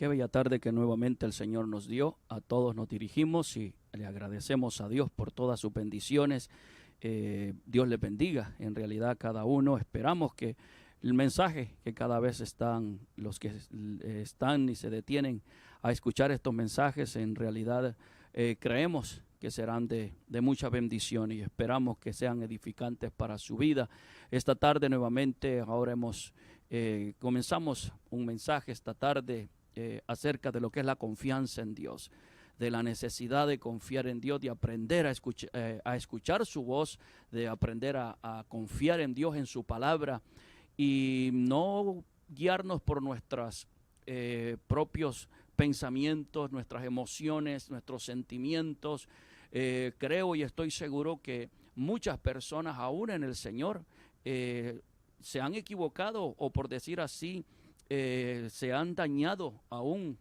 Qué bella tarde que nuevamente el Señor nos dio. A todos nos dirigimos y le agradecemos a Dios por todas sus bendiciones. Dios le bendiga en realidad a cada uno. Esperamos que el mensaje que cada vez están, los que están y se detienen a escuchar estos mensajes, en realidad creemos que serán de mucha bendición y esperamos que sean edificantes para su vida. Esta tarde nuevamente, ahora comenzamos un mensaje esta tarde acerca de lo que es la confianza en Dios, de la necesidad de confiar en Dios, de aprender a escuchar su voz, de aprender a confiar en Dios, en su palabra, y no guiarnos por nuestros propios pensamientos, nuestras emociones, nuestros sentimientos. Creo y estoy seguro que muchas personas aún en el Señor se han equivocado, o por decir así, se han dañado aún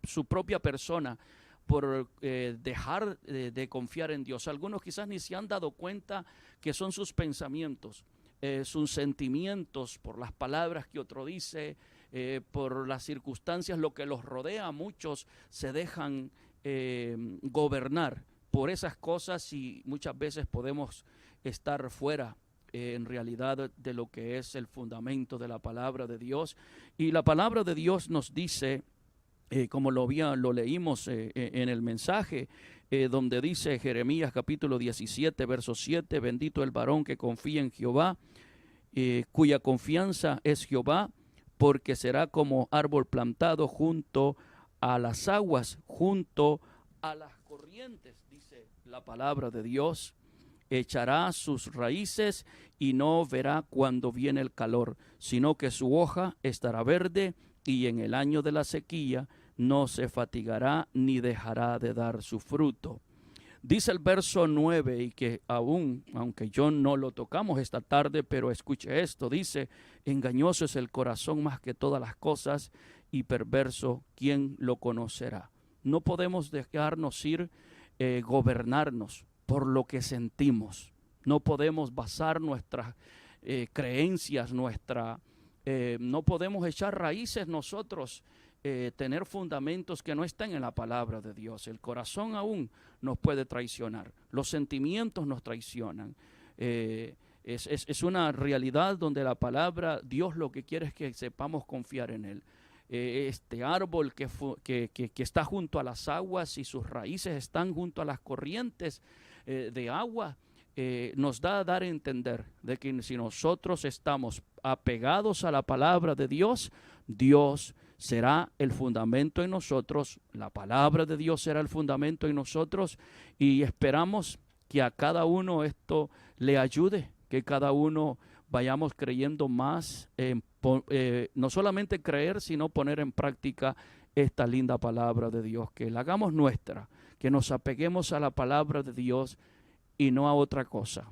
su propia persona por dejar de confiar en Dios. Algunos quizás ni se han dado cuenta que son sus pensamientos, sus sentimientos, por las palabras que otro dice, por las circunstancias, lo que los rodea. Muchos se dejan gobernar por esas cosas y muchas veces podemos estar fuera en realidad de lo que es el fundamento de la palabra de Dios. Y la palabra de Dios nos dice, como lo leímos en el mensaje, donde dice Jeremías capítulo 17, verso 7, bendito el varón que confía en Jehová, cuya confianza es Jehová, porque será como árbol plantado junto a las aguas, junto a las corrientes, dice la palabra de Dios. Echará sus raíces y no verá cuando viene el calor, sino que su hoja estará verde, y en el año de la sequía no se fatigará ni dejará de dar su fruto. Dice el verso 9, y que aunque yo no lo tocamos esta tarde, pero escuche esto, dice: engañoso es el corazón más que todas las cosas, y perverso, ¿quién lo conocerá? No podemos dejarnos gobernarnos por lo que sentimos. No podemos basar nuestras creencias, no podemos echar raíces nosotros, tener fundamentos que no estén en la palabra de Dios. El corazón aún nos puede traicionar, los sentimientos nos traicionan. Es una realidad donde la palabra, Dios lo que quiere es que sepamos confiar en Él. Este árbol que está junto a las aguas y sus raíces están junto a las corrientes de agua, nos da a dar a entender de que si nosotros estamos apegados a la palabra de Dios, Dios será el fundamento en nosotros, la palabra de Dios será el fundamento en nosotros, y esperamos que a cada uno esto le ayude, que cada uno vayamos creyendo más, no solamente creer, sino poner en práctica esta linda palabra de Dios, que la hagamos nuestra, que nos apeguemos a la palabra de Dios y no a otra cosa,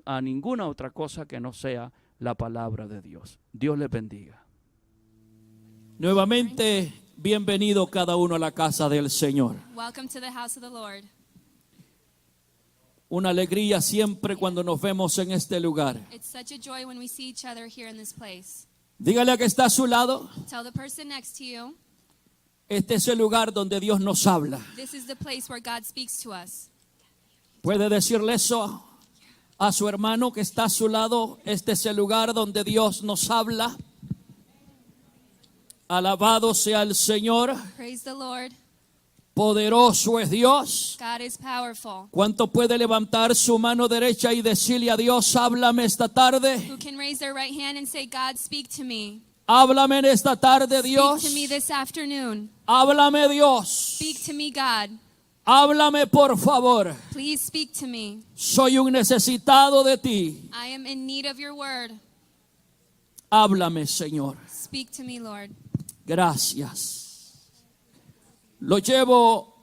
a ninguna otra cosa que no sea la palabra de Dios. Dios les bendiga. Nuevamente, bienvenido cada uno a la casa del Señor. Welcome to the house of the Lord. Una alegría siempre cuando nos vemos en este lugar. It's such a joy when we see each other here in this place. Dígale a que está a su lado: Tell the person next to you, este es el lugar donde Dios nos habla. this is the place where God speaks to us. ¿Puede decirle eso a su hermano que está a su lado? Este es el lugar donde Dios nos habla. Alabado sea el Señor. Praise the Lord. Poderoso es Dios. God is powerful. ¿Cuánto puede levantar su mano derecha y decirle a Dios: háblame esta tarde? Who can raise their right hand and say, God, speak to me. Háblame en esta tarde, Dios. Speak to me this afternoon. Háblame, Dios. Speak to me, God. Háblame, por favor. Please speak to me. Soy un necesitado de ti. I am in need of your word. Háblame, Señor. Speak to me, Lord. Gracias. Lo llevo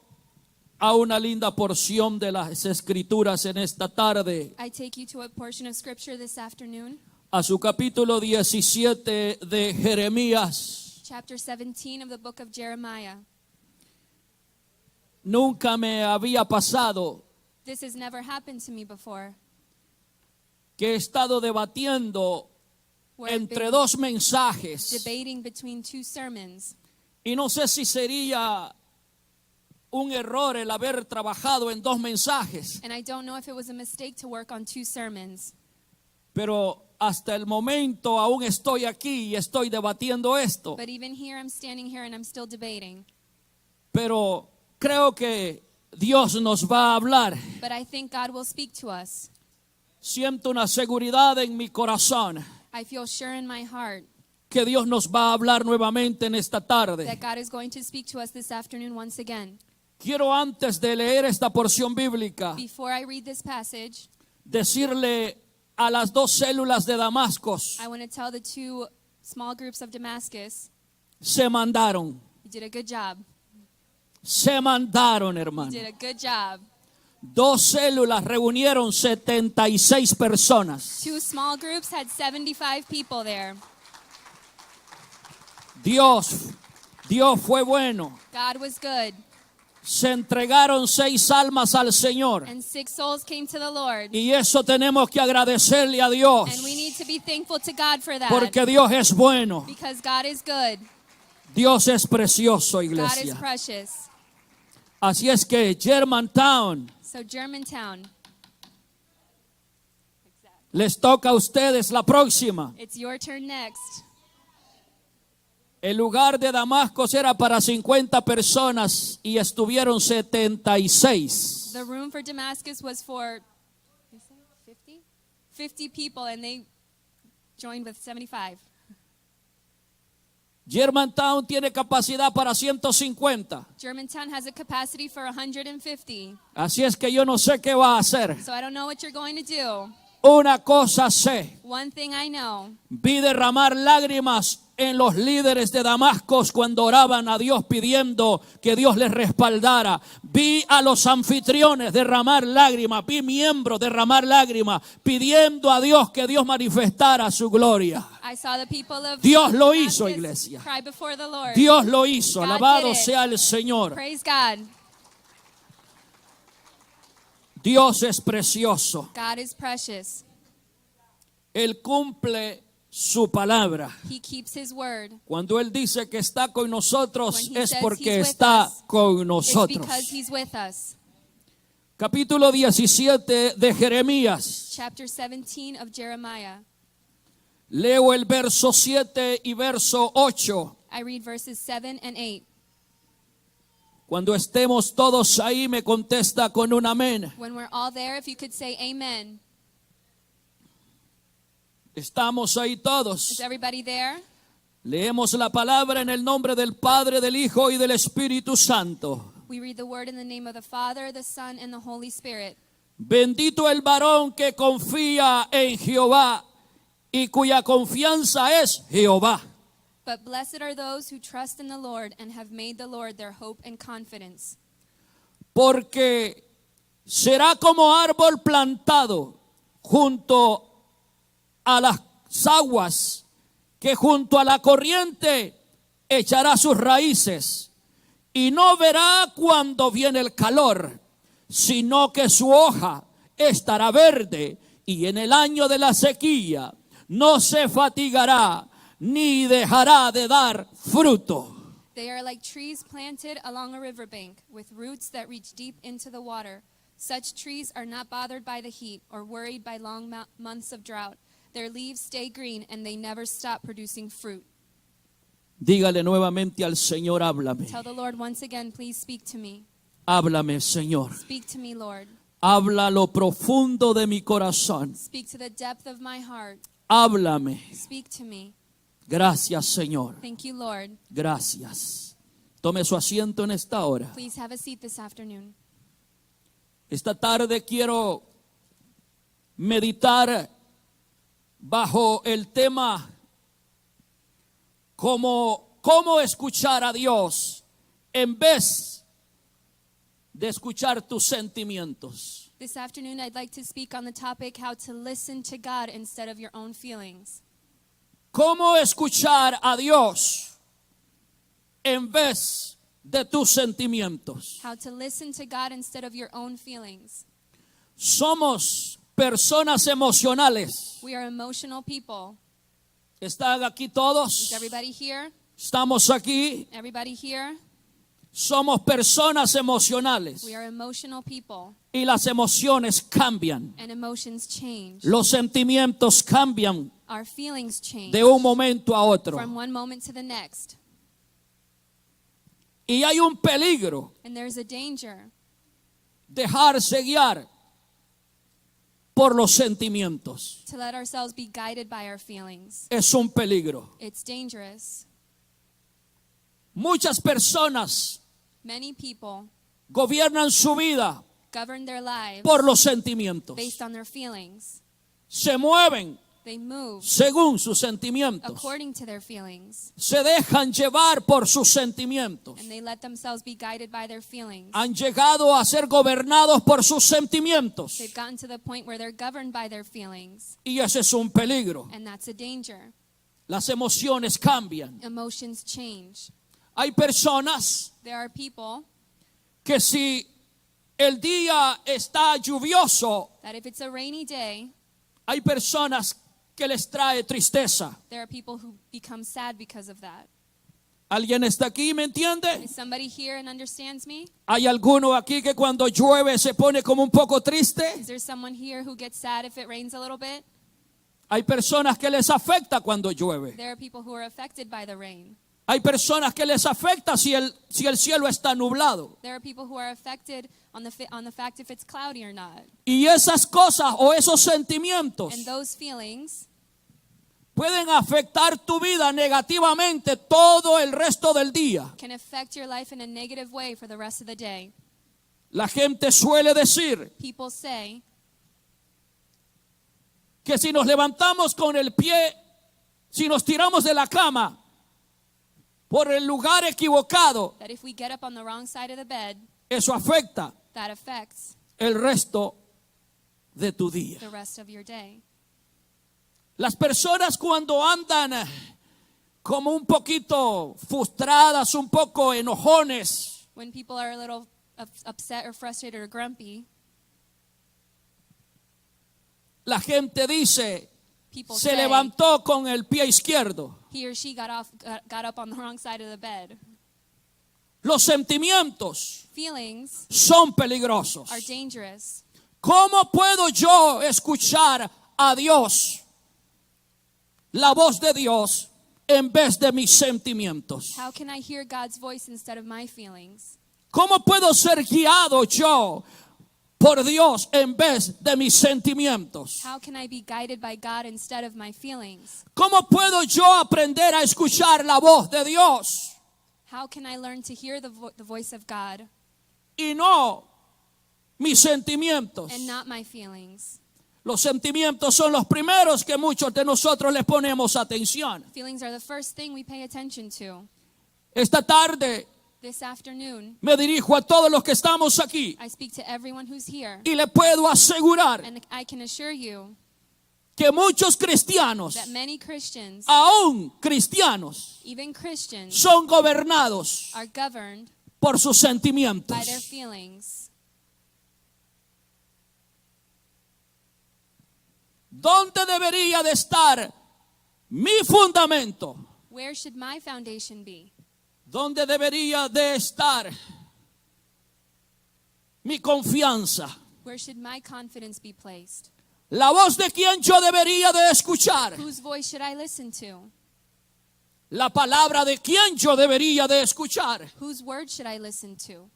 a una linda porción de las Escrituras en esta tarde, I take you to a portion of scripture this afternoon, a su capítulo 17 de Jeremías. chapter 17 of the book of Jeremiah. Nunca me había pasado This has never happened to me before. que he estado debatiendo where I've entre been dos mensajes. debating between two sermons. Y no sé si sería un error el haber trabajado en dos mensajes, And I don't know if it was a mistake to work on two sermons. pero hasta el momento aún estoy aquí y estoy debatiendo esto. But even here, I'm standing here and I'm still debating. Pero creo que Dios nos va a hablar. But I think God will speak to us. Siento una seguridad en mi corazón I feel sure in my heart que Dios nos va a hablar nuevamente en esta tarde. that God is going to speak to us this afternoon once again. Quiero, antes de leer esta porción bíblica, Before I read this passage, decirle a las dos células de Damasco: I want to tell the two small groups of Damascus, se mandaron. you did a good job. Se mandaron, You hermano. did a good job. Dos células reunieron 76 personas. Two small groups had 75 people there. Dios fue bueno. God was good. Se entregaron 6 almas al Señor. And 6 souls came to the Lord. Y eso tenemos que agradecerle a Dios. And we need to be thankful to God for that. Porque Dios es bueno. Because God is good. Dios es precioso, God is iglesia. precious. Así es que Germantown, So Germantown, les toca a ustedes la próxima. it's your turn next. El lugar de Damasco era para 50 personas y estuvieron 76. The room for Damascus was for 50? 50 people, and they joined with 75. Germantown tiene capacidad para 150. Germantown has a capacity for 150. Así es que yo no sé qué va a hacer. So I don't know what you're going to do. Una cosa sé, One thing I know, vi derramar lágrimas en los líderes de Damasco cuando oraban a Dios pidiendo que Dios les respaldara. Vi a los anfitriones derramar lágrimas, vi miembros derramar lágrimas pidiendo a Dios que Dios manifestara su gloria. I saw the people of Dios lo hizo, Damascus iglesia. cry before the Lord. Dios lo hizo, God alabado did it. sea el Señor. Praise God. Dios es precioso. God is precious. Él cumple su palabra. He keeps his word. Cuando Él dice que está con nosotros, When he es says porque he's with está us, con It's nosotros. because he's with us. Capítulo 17 de Jeremías. Chapter 17 of Jeremiah. Leo el verso 7 y verso 8. I read verses 7 and 8. Cuando estemos todos ahí, me contesta con un amén. When we're all there, if you could say amen. Estamos ahí Is todos. everybody there? Leemos la palabra en el nombre del Padre, del Hijo y del Espíritu Santo. We read the word in the name of the Father, the Son, and the Holy Spirit. Bendito el varón que confía en Jehová y cuya confianza es Jehová. But blessed are those who trust in the Lord and have made the Lord their hope and confidence. Porque será como árbol plantado junto a las aguas, que junto a la corriente echará sus raíces y no verá cuando viene el calor, sino que su hoja estará verde y en el año de la sequía no se fatigará ni dejará de dar fruto. They are like trees planted along a riverbank with roots that reach deep into the water. Such trees are not bothered by the heat or worried by long months of drought. Their leaves stay green and they never stop producing fruit. Dígale nuevamente al Señor, háblame. Tell the Lord once again, please speak to me. Háblame, Señor. Speak to me, Lord. Habla lo profundo de mi corazón. Speak to the depth of my heart. Háblame. Speak to me. Gracias, Señor. Thank you, Lord. Gracias. Tome su asiento en esta hora. Please have a seat this afternoon. Esta tarde quiero meditar bajo el tema cómo escuchar a Dios en vez de escuchar tus sentimientos. This afternoon, I'd like to speak on the topic how to listen to God instead of your own feelings. ¿Cómo escuchar a Dios en vez de tus sentimientos? How to listen to God instead of your own feelings. Somos personas emocionales. We are emotional people. ¿Están aquí todos? Is everybody here? ¿Estamos aquí? Everybody here? Somos personas emocionales We are emotional people, y las emociones cambian. and emotions change. Los sentimientos cambian Our feelings change de un momento a otro. from one moment to the next. Y hay un peligro And there's a danger dejarse guiar por los sentimientos. to let ourselves be guided by our feelings. Es un peligro. It's dangerous. Muchas personas Many people gobiernan su vida govern their lives por los sentimientos. based on their feelings. Se mueven They move según sus sentimientos. according to their feelings, Se dejan llevar por sus sentimientos. and they let themselves be guided by their feelings. Han llegado a ser gobernados por sus sentimientos. They've gotten to the point where they're governed by their feelings, Y ese es un peligro. and that's a danger. Las emociones cambian. Emotions change. Hay personas There are people que si el día está lluvioso, that if it's a rainy day, hay personas que les trae tristeza. there are people who become sad because of that. ¿Alguien está aquí, me entiende? Is somebody here and understands me? ¿Hay alguno aquí que cuando llueve se pone como un poco triste? Is there someone here who gets sad if it rains a little bit? Hay personas que les afecta cuando llueve. There are people who are affected by the rain. Hay personas que les afecta si el cielo está nublado. There are people who are affected on the fact if it's cloudy or not. Y esas cosas o esos sentimientos And those feelings pueden afectar tu vida negativamente todo el resto del día. can affect your life in a negative way for the rest of the day. La gente suele decir People say que si nos levantamos con el pie, si nos tiramos de la cama por el lugar equivocado, that if we get up on the wrong side of the bed, eso afecta that affects el resto de tu día. the rest of your day. Las personas cuando andan como un poquito frustradas, un poco enojones, When people are a little upset or frustrated or grumpy, la gente dice, people se say levantó con el pie izquierdo. he or she got up on the wrong side of the bed. Los sentimientos Feelings son peligrosos. are dangerous. ¿Cómo puedo yo escuchar a Dios, la voz de Dios, en vez de mis sentimientos? How can I hear God's voice instead of my feelings? ¿Cómo puedo ser guiado yo por Dios en vez de mis sentimientos? How can I be guided by God instead of my feelings? ¿Cómo puedo yo aprender a escuchar la voz de Dios How can I learn to hear the voice of God y no mis sentimientos? and not my feelings? Los sentimientos son los primeros que muchos de nosotros les ponemos atención. Feelings are the first thing we pay attention to. Esta tarde This afternoon, me dirijo a todos los que estamos aquí I speak to everyone who's here, y le puedo asegurar and I can assure you que muchos cristianos, that many Christians, aún cristianos, even Christians, son gobernados are governed por sus sentimientos. by their feelings. ¿Dónde debería de estar mi fundamento? Where should my foundation be? ¿Dónde debería de estar mi confianza? Where should my confidence be placed? La voz de quien yo debería de escuchar. Whose voice should I listen to? La palabra de quien yo debería de escuchar. Whose word should I listen to?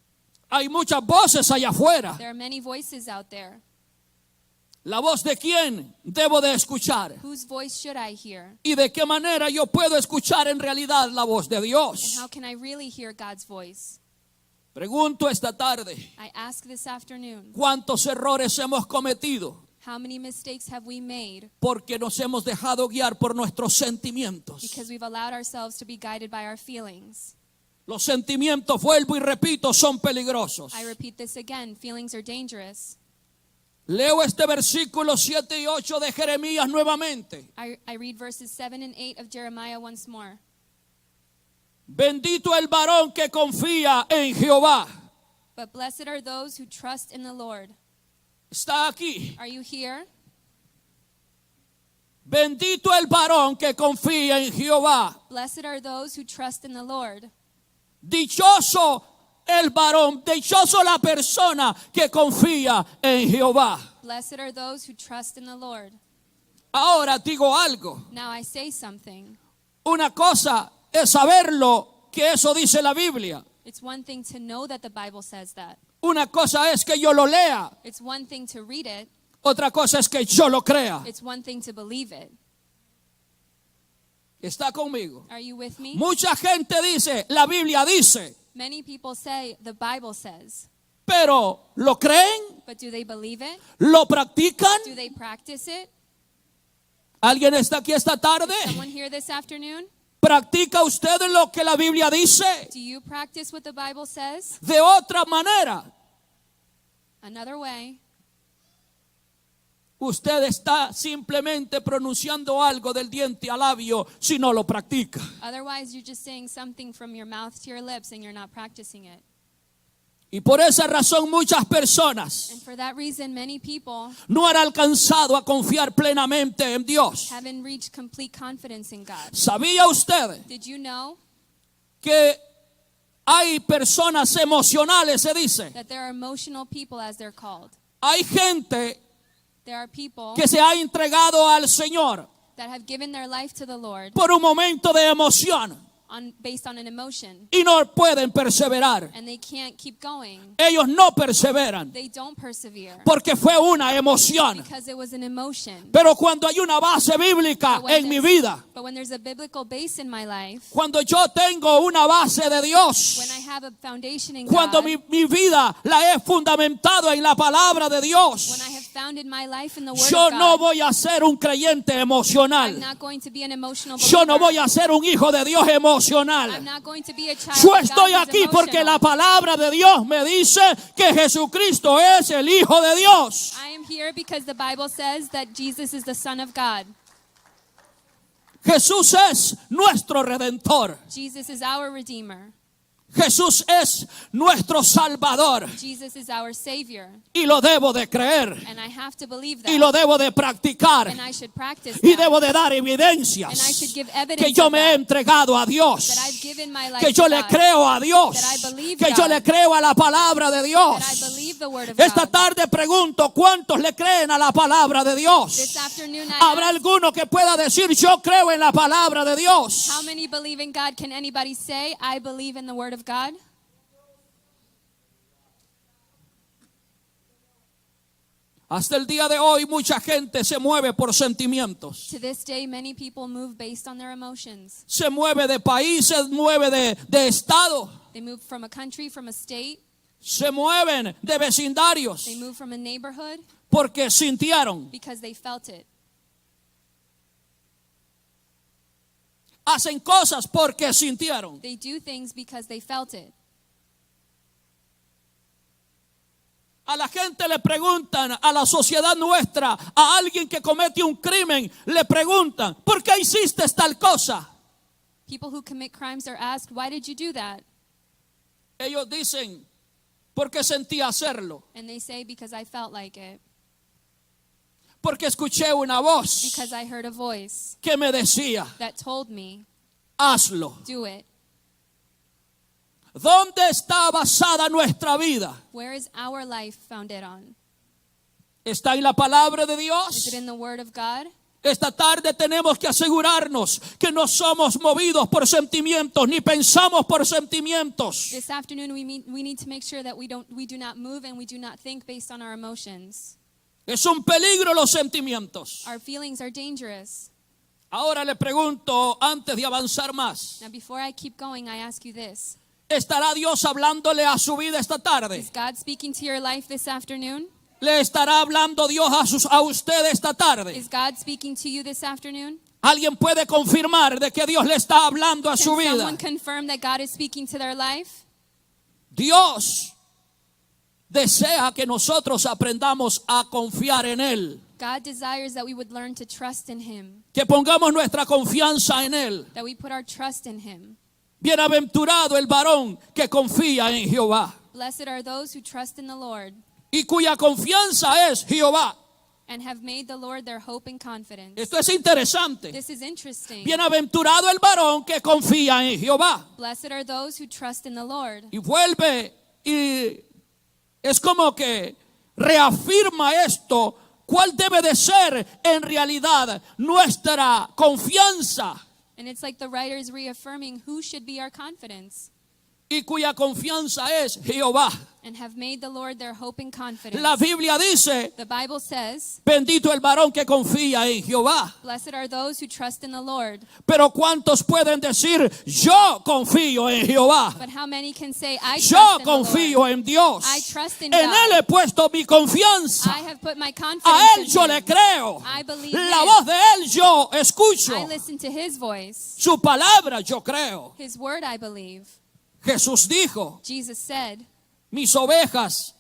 Hay muchas voces allá afuera. There are many voices out there. La voz de quién debo de escuchar. Whose voice should I hear? Y de qué manera yo puedo escuchar en realidad la voz de And Dios. how can I really hear God's voice? Pregunto esta tarde, I ask this afternoon, ¿cuántos errores hemos cometido? how many mistakes have we made Porque nos hemos dejado guiar por nuestros sentimientos. because we've allowed ourselves to be guided by our feelings? Los sentimientos, vuelvo y repito, son peligrosos. I repeat this again, feelings are dangerous. Leo este versículo 7 y 8 de Jeremías nuevamente. I read verses 7 and 8 of Jeremiah once more. Bendito el varón que confía en Jehová. But blessed are those who trust in the Lord. Está aquí. Are you here? Bendito el varón que confía en Jehová. Blessed are those who trust in the Lord. Dichoso el varón, dichoso la persona que confía en Jehová. Blessed are those who trust in the Lord. Ahora digo algo. Now I say something. Una cosa es saberlo, que eso dice la Biblia. It's one thing to know that the Bible says that. Una cosa es que yo lo lea. It's one thing to read it. Otra cosa es que yo lo crea. It's one thing to believe it. ¿Está conmigo? Are you with me? Mucha gente dice, la Biblia dice, Many people say the Bible says, pero ¿lo creen? but do they believe it? ¿Lo practican? Do they practice it? ¿Alguien está aquí esta tarde? Someone here this afternoon? ¿Practica usted lo que la Biblia dice? Do you practice what the Bible says? De otra manera, Another way, usted está simplemente pronunciando algo del diente al labio si no lo practica. otherwise you're just saying something from your mouth to your lips and you're not practicing it. Y por esa razón muchas personas And for that reason, many people no han alcanzado a confiar plenamente en Dios. haven't reached complete confidence in God. ¿Sabía usted Did you know que hay personas emocionales, se dice? that there are emotional people, as they're called? Hay gente There are people que se ha entregado al Señor that have given their life to the Lord por un momento de emoción based on an emotion, y no pueden perseverar. and they can't keep going. Ellos no perseveran They don't persevere porque fue una emoción. because it was an emotion. Pero cuando hay una base bíblica en mi vida, But when there's a biblical base in my life, cuando yo tengo una base de Dios, when I have a foundation in cuando God, mi vida la he fundamentado en la palabra de when Dios, I have founded my life in the Word yo of no God, voy a ser un creyente I'm emocional. not going to be an emotional Yo no voy believer. a ser un hijo de Dios emocional. I'm not going to be a child Yo of God estoy who's aquí porque la emotional. palabra de Dios me dice que Jesucristo es el Hijo de Dios. I am here because the Bible says that Jesus is the Son of God. Jesús es nuestro Redentor. Jesus is our Redeemer. Jesús es nuestro Salvador. Jesus is our Savior. Y lo debo de creer. And I have to believe Y lo that. debo de practicar. And I should practice Y that. debo de dar And I evidencias should give que evidence yo of me he that. entregado a Dios. That I've given my life Que yo to le God. creo a Dios. That I believe Que yo God. le creo a la palabra de That I Dios. believe the Word of Esta God. tarde pregunto, ¿cuántos le creen a la palabra de This Dios? afternoon I ¿Habrá ask, alguno que pueda decir, yo creo en la palabra de Dios? how many believe in God? Can anybody say, I believe in the Word of God? Hasta el día de hoy mucha gente se mueve por sentimientos. To this day, many people move based on their emotions. Se mueve de país, se mueve de estado. They move from a country, from a state. Se mueven de vecindarios They move from a neighborhood porque sintieron. because they felt it. Hacen cosas porque sintieron. They do things because they felt it. A la gente le preguntan, a la sociedad nuestra, a alguien que comete un crimen, le preguntan, ¿por qué hiciste tal cosa? People who commit crimes are asked, why did you do that? Ellos dicen, porque sentí hacerlo, And they say, because I felt like it. porque escuché una voz Because I heard a voice que me decía, that told me, hazlo. do it. ¿Dónde está basada nuestra vida? Where is our life founded on? ¿Está en la palabra de Is Dios? it in the Word of God? Esta tarde tenemos que asegurarnos que no somos movidos por sentimientos, ni pensamos por sentimientos. This afternoon we need to make sure that we do not move and we do not think based on our emotions. Es un peligro los sentimientos. Our feelings are dangerous. Ahora le pregunto, antes de avanzar más, Now before I keep going, I ask you this. ¿estará Dios hablándole a su vida esta tarde? Is God speaking to your life this afternoon? ¿Le estará hablando Dios a usted esta tarde? Is God speaking to you this afternoon? ¿Alguien puede confirmar de que Dios le está hablando a Can su vida? someone confirm that God is speaking to their life? Dios desea que nosotros aprendamos a confiar en Él, God desires that we would learn to trust in Him, que pongamos nuestra confianza en Él. that we put our trust in Him. Bienaventurado el varón que confía en Jehová Blessed are those who trust in the Lord y cuya confianza es Jehová. and have made the Lord their hope and confidence. Esto es interesante. This is interesting. Bienaventurado el varón que confía en Jehová. Blessed are those who trust in the Lord. Y vuelve y es como que reafirma esto. ¿Cuál debe de ser en realidad nuestra confianza? And it's like the writer is reaffirming who should be our confidence. Y cuya confianza es Jehová. And have made the Lord their hope and confidence. La Biblia dice, The Bible says, bendito el varón que confía en Jehová. blessed are those who trust in the Lord. Pero ¿cuántos pueden decir, yo confío en Jehová? But how many can say, I Yo trust in the confío Lord? en Dios. I trust in En God. Él he puesto mi confianza. I have put my A confidence Él in yo him. le creo. I believe La him. voz de Él yo escucho. I listen to his voice. Su palabra yo creo. His word I believe. Jesús dijo, Jesus said, mis ovejas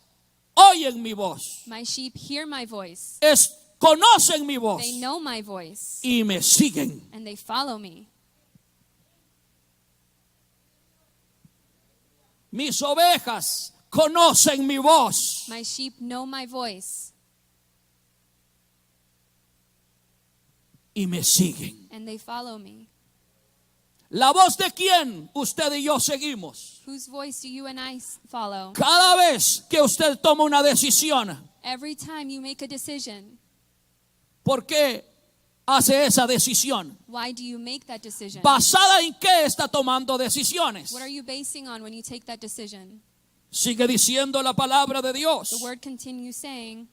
oyen mi voz. my sheep hear my voice. Conocen mi voz. They know my voice. Y me siguen. And they follow me. Mis ovejas conocen mi voz. My sheep know my voice. Y me siguen. And they follow me. ¿La voz de quién usted y yo seguimos? Whose voice do you and I follow? Cada vez que usted toma una decisión, Every time you make a decision, ¿por qué hace esa decisión? why do you make that decision? ¿Basada en qué está tomando decisiones? What are you basing on when you take that decision? Sigue diciendo la palabra de Dios. The word continues saying,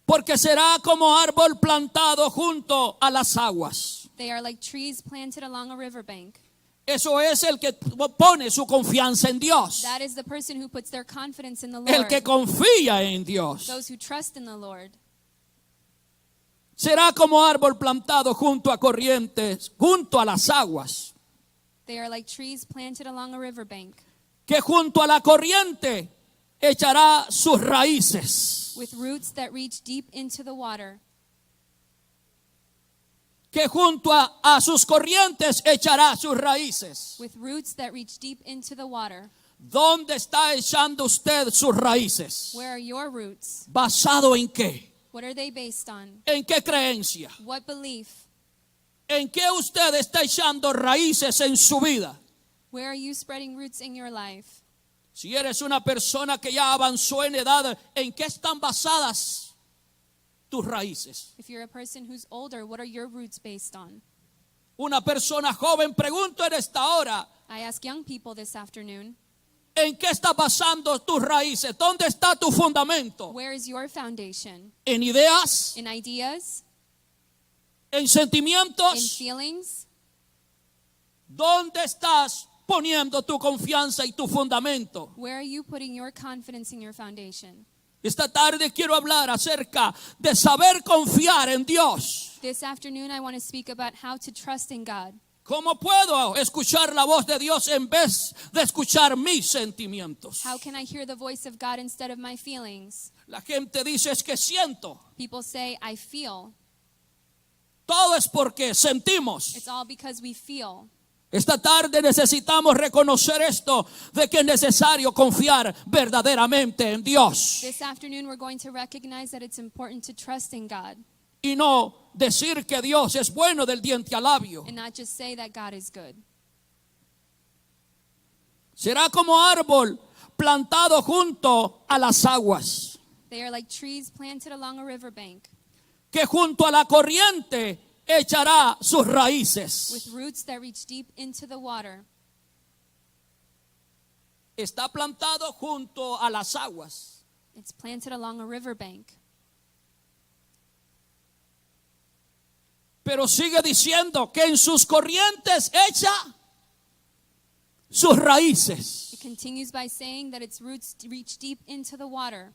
Porque será como árbol plantado junto a las aguas. they are like trees planted along a riverbank. Eso es el que pone su confianza en Dios. That is the person who puts their confidence in the El Lord. que confía en Dios. Those who trust in the Lord. Será como árbol plantado junto a corrientes, junto a las aguas. They are like trees planted along a riverbank, Que junto a la corriente echará sus raíces. with roots that reach deep into the water. Que junto a sus corrientes echará sus raíces. With roots that reach deep into the water. ¿Dónde está echando usted sus raíces? Where are your roots? ¿Basado en qué? What are they based on? ¿En qué creencia? What belief? ¿En qué usted está echando raíces en su vida? Where are you spreading roots in your life? Si eres una persona que ya avanzó en edad, ¿en qué están basadas tus raíces? If you're a person who's older, what are your roots based on? Una persona joven, pregunto en esta hora, I ask young people this afternoon, ¿en qué está basando tus raíces? ¿Dónde está tu fundamento? where is your foundation? ¿En ideas? In ideas? ¿En In sentimientos? feelings? ¿Dónde estás poniendo tu confianza y tu fundamento? Where are you putting your confidence in your foundation? Esta tarde quiero hablar acerca de saber confiar en Dios. This afternoon, I want to speak about how to trust in God. ¿Cómo puedo escuchar la voz de Dios en vez de escuchar mis sentimientos? How can I hear the voice of God instead of my feelings? La gente dice es que siento. People say, I feel. Todo es porque sentimos. It's all because we feel. Esta tarde necesitamos reconocer esto, de que es necesario confiar verdaderamente en Dios. This afternoon, we're going to recognize that it's important to trust in God Y no decir que Dios es bueno del diente al labio. and not just say that God is good. Será como árbol plantado junto a las aguas, They are like trees planted along a riverbank que junto a la corriente echará sus raíces. with roots that reach deep into the water. Está plantado junto a las aguas. It's planted along a riverbank. Pero sigue diciendo que en sus corrientes echa sus raíces. It continues by saying that its roots reach deep into the water.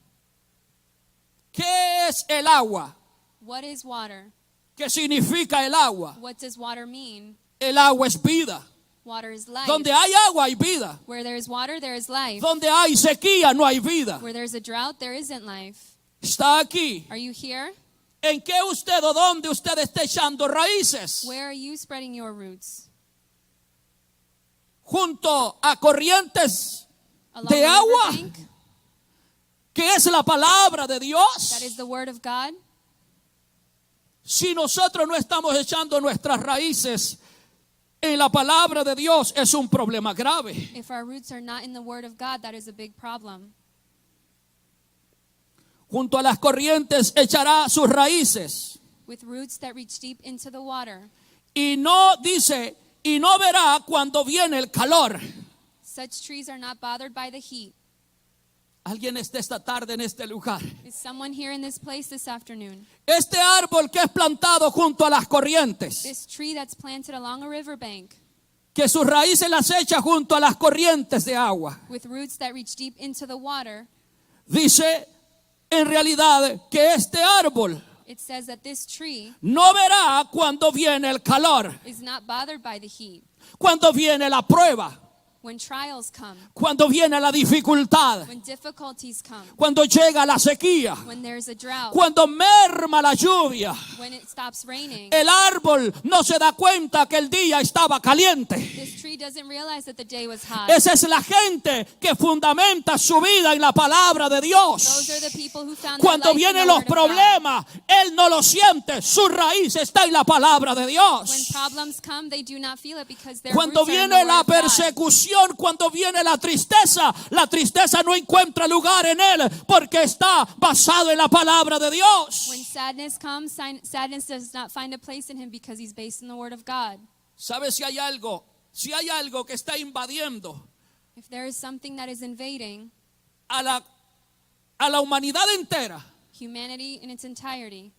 ¿Qué es el agua? What is water? ¿Qué significa el agua? What does water mean? El agua es vida. Water is life. Donde hay agua hay vida. Where there is water, there is life. Donde hay sequía no hay vida. Where there's a drought, there isn't life. Está aquí. Are you here? ¿En qué usted o dónde usted está echando raíces? Where are you spreading your roots? Junto a corrientes Along de the agua, riverbank? que es la palabra de That Dios. is the word of God. Si nosotros no estamos echando nuestras raíces en la palabra de Dios, es un problema grave. If our roots are not in the Word of God, that is a big problem. Junto a las corrientes echará sus raíces. With roots that reach deep into the water. Y no dice, y no verá cuando viene el calor. Such trees are not bothered by the heat. Alguien está esta tarde en este lugar. Is someone here in this place this afternoon? Este árbol que es plantado junto a las corrientes, This tree that's planted along a riverbank que sus raíces las echa junto a las corrientes de agua. with roots that reach deep into the water, Dice en realidad que este árbol it says that this tree no verá cuando viene el calor, is not bothered by the heat. cuando viene la prueba, When trials come, cuando viene la dificultad, when difficulties come, cuando llega la sequía, when there's a drought, cuando merma la lluvia. when it stops raining. El árbol no se da cuenta que el día estaba caliente. This tree doesn't realize that the day was hot. Esa es la gente que fundamenta su vida en la palabra de Those Dios. are the people who found Cuando their life in vienen the los Word of God. problemas, él no lo siente. Su raíz está en la palabra de When Dios. problems come, they do not feel it because their Cuando roots are in the viene Word la of God. persecución, cuando viene la tristeza no encuentra lugar en él porque está basado en la palabra de Dios. When sadness comes, sadness does not find a place in him because he's based in the Word of God. ¿Sabes si hay algo? Si hay algo que está invadiendo If there is something that is invading a la humanidad entera, humanity in its entirety,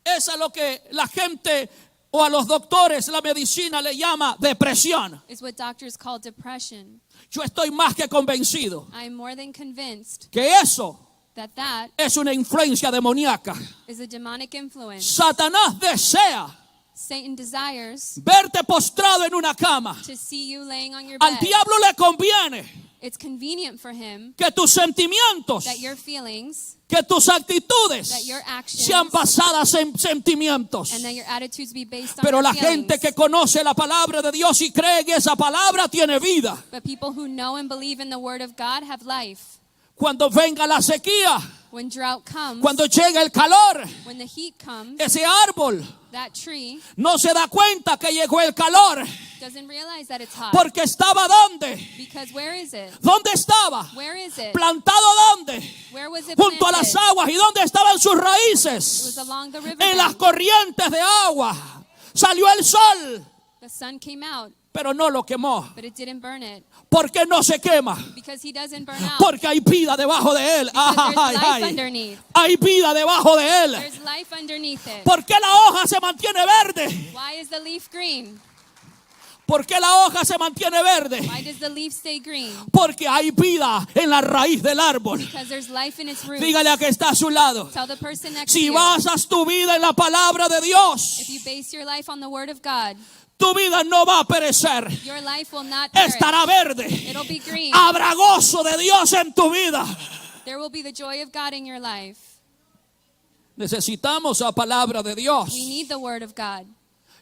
es a lo que la gente o a los doctores, la medicina le llama depresión. is what doctors call depression. Yo estoy más que convencido I am more than convinced que eso that that es una influencia demoníaca. is a demonic influence. Satanás desea Satan desires verte postrado en una cama. to see you laying on your Al bed. diablo le conviene It's convenient for him que tus sentimientos, that your feelings, que tus actitudes that your actions, sean basadas en sentimientos. and that your attitudes be based on Pero your la feelings. gente que conoce la palabra de Dios y cree en esa palabra tiene vida. But people who know and believe in the Word of God have life. Cuando venga la sequía, When drought comes, cuando llegue el calor, when the heat comes, ese árbol that tree no se da cuenta que llegó el calor, doesn't realize that it's hot. porque estaba ¿dónde? Because where is it? ¿Dónde estaba? Where is it? ¿Plantado dónde? Where was it Junto a las planted? aguas. ¿Y dónde estaban sus It was raíces? along the En las river. corrientes de agua. Salió el sol, The sun came out, pero no lo quemó. but it didn't burn it. ¿Por qué no se quema? Because he doesn't burn out. Porque hay vida debajo de él. Because there's Ay, life ay. underneath. Hay vida debajo de él. There's life underneath it. ¿Por qué la hoja se mantiene verde? Why is the leaf green? ¿Por qué la hoja se mantiene verde? Why does the leaf stay green? Porque hay vida en la raíz del árbol. Because there's life in its roots. Dígale a que está a su lado. Tell the person next to Si you, basas tu vida en la palabra de Dios, if you base your life on the Word of God, tu vida no va a perecer. your life will not perish. Estará verde. It'll be green. Habrá gozo de Dios en tu vida. There will be the joy of God in your life. Necesitamos la palabra de Dios. We need the Word of God.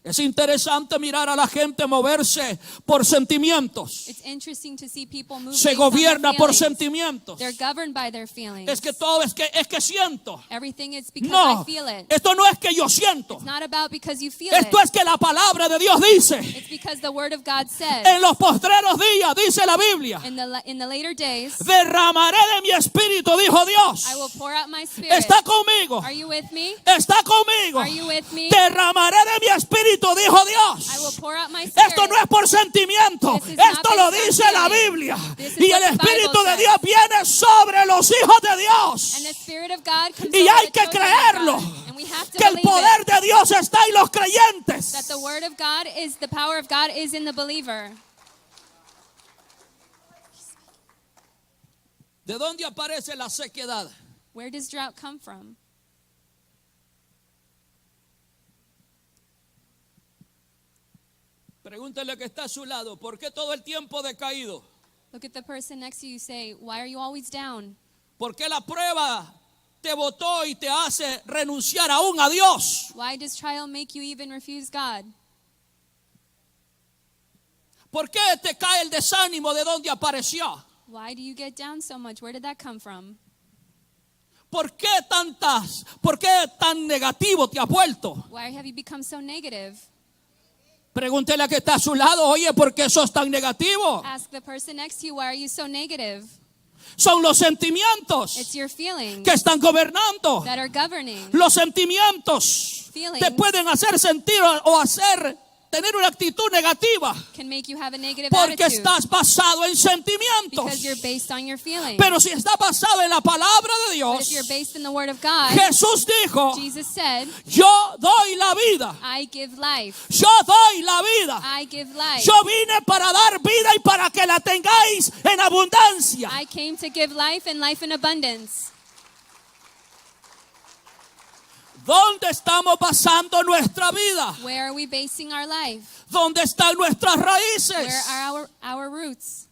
Es interesante mirar a la gente moverse por sentimientos. It's interesting to see people move Se based on their gobierna por feelings. sentimientos. They're governed by their feelings. Es que todo es que siento. Everything is because I No, feel it. esto no es que yo siento. It's not about because you feel Esto it. es que la palabra de Dios dice. It's because the Word of God says, En los postreros días, dice la Biblia, in the later days, derramaré de mi espíritu, dijo Dios. I will pour out my Spirit. Está conmigo. Are you with me? Está conmigo. Are you with me? Derramaré de mi espíritu, dijo Dios. I will pour out my Spirit. Esto no es por sentimiento. This is not Esto lo based on dice la feeling. Biblia. This is Y what el the Bible Espíritu de says. Dios viene sobre los hijos de Dios. And the Spirit of God comes Y over hay the que children of creerlo. God. And we have to Que el believe poder it. de Dios está en los creyentes. That the Word of God is, the power of God is in the believer. ¿De dónde aparece la sequedad? Where does drought come from? Pregúntele que está a su lado, ¿por qué todo el tiempo decaído? Look at the person next to you, say, why are you always down? ¿Por qué la prueba te botó y te hace renunciar aún a Dios? Why does trial make you even refuse God? ¿Por qué te cae el desánimo de dónde apareció? Why do you get down so much? Where did that come from? ¿Por qué tan negativo te has vuelto? Why have you become so negative? Pregúntele a que está a su lado, oye, ¿por qué sos tan negativo? Ask the person next to you, why are you so negative? Son los sentimientos It's your feelings que están gobernando. that are governing. Los sentimientos Feelings te pueden hacer sentir o hacer tener una actitud negativa can make you have a negative porque attitude estás basado en because sentimientos. you're based on your feelings. Pero si está basado en la palabra de But if Dios, you're based in the Word of God, Jesús dijo, Jesus said, yo doy la vida, I give life. yo doy la vida. I give life. Yo vine para dar vida y para que la tengáis en abundancia. I came to give life and life in abundance. ¿Dónde estamos basando nuestra vida? Where are we basing our life? ¿Dónde están nuestras Where raíces? are our roots?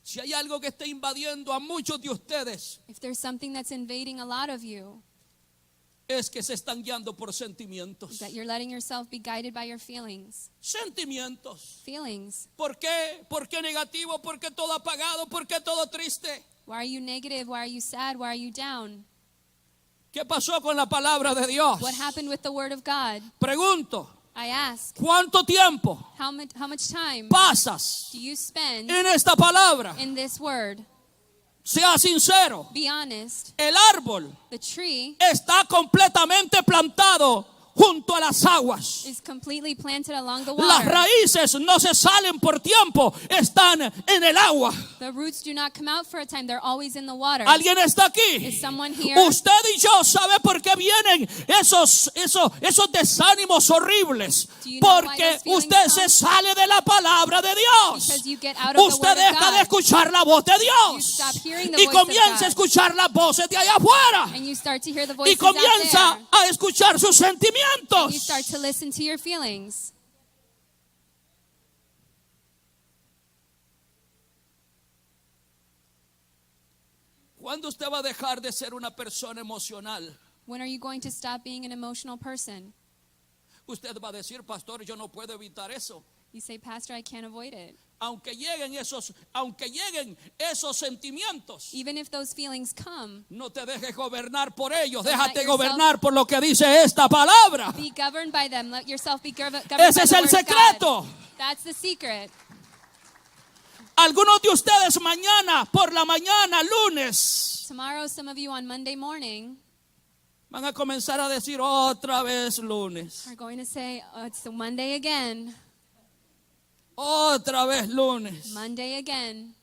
Si hay algo que está invadiendo a muchos de ustedes, If there's something that's invading a lot of you, es que se están guiando por sentimientos. is that you're letting yourself be guided by your feelings. Sentimientos. Feelings. ¿Por qué? ¿Por qué negativo? ¿Por qué todo apagado? ¿Por qué todo triste? Why are you negative? Why are you sad? Why are you down? ¿Qué pasó con la palabra de Dios? What happened with the Word of God? Pregunto, I ask, ¿cuánto tiempo how much time pasas do you spend en esta palabra? in this Word? Sea sincero, Be honest. el árbol The tree está completamente plantado junto a las aguas. is completely planted along the Las water. raíces no se salen por tiempo, están en el agua. The roots do not come out for a time. They're always in the water. ¿Alguien está aquí? Is someone here? Usted y yo sabe por qué vienen esos desánimos horribles. Do you know why Porque those feelings usted come? se sale de la palabra de Dios. Because you get out of the Usted Word of deja de God. escuchar la voz de You Dios stop hearing the y voice of comienza a God. escuchar las voces de allá afuera And you start to hear the y voices out comienza there. a escuchar sus And you sentimientos. start to listen to your feelings. ¿Cuándo usted va a dejar de ser una persona emocional? When are you going to stop being an emotional person? Usted va a decir, pastor, yo no puedo evitar eso. You say, Pastor, I can't avoid it. Aunque lleguen esos sentimientos, Even if those feelings come, no te dejes gobernar por ellos. Don't Déjate let yourself- gobernar por lo que dice esta palabra. be governed by them. Let yourself be governed by Ese the es el Word of secreto. God. That's the secret. Algunos de ustedes mañana, por la mañana, lunes, Tomorrow, some of you on Monday morning van a comenzar a decir otra vez lunes. are going to say, oh, it's the Monday again. Otra vez lunes. Monday again.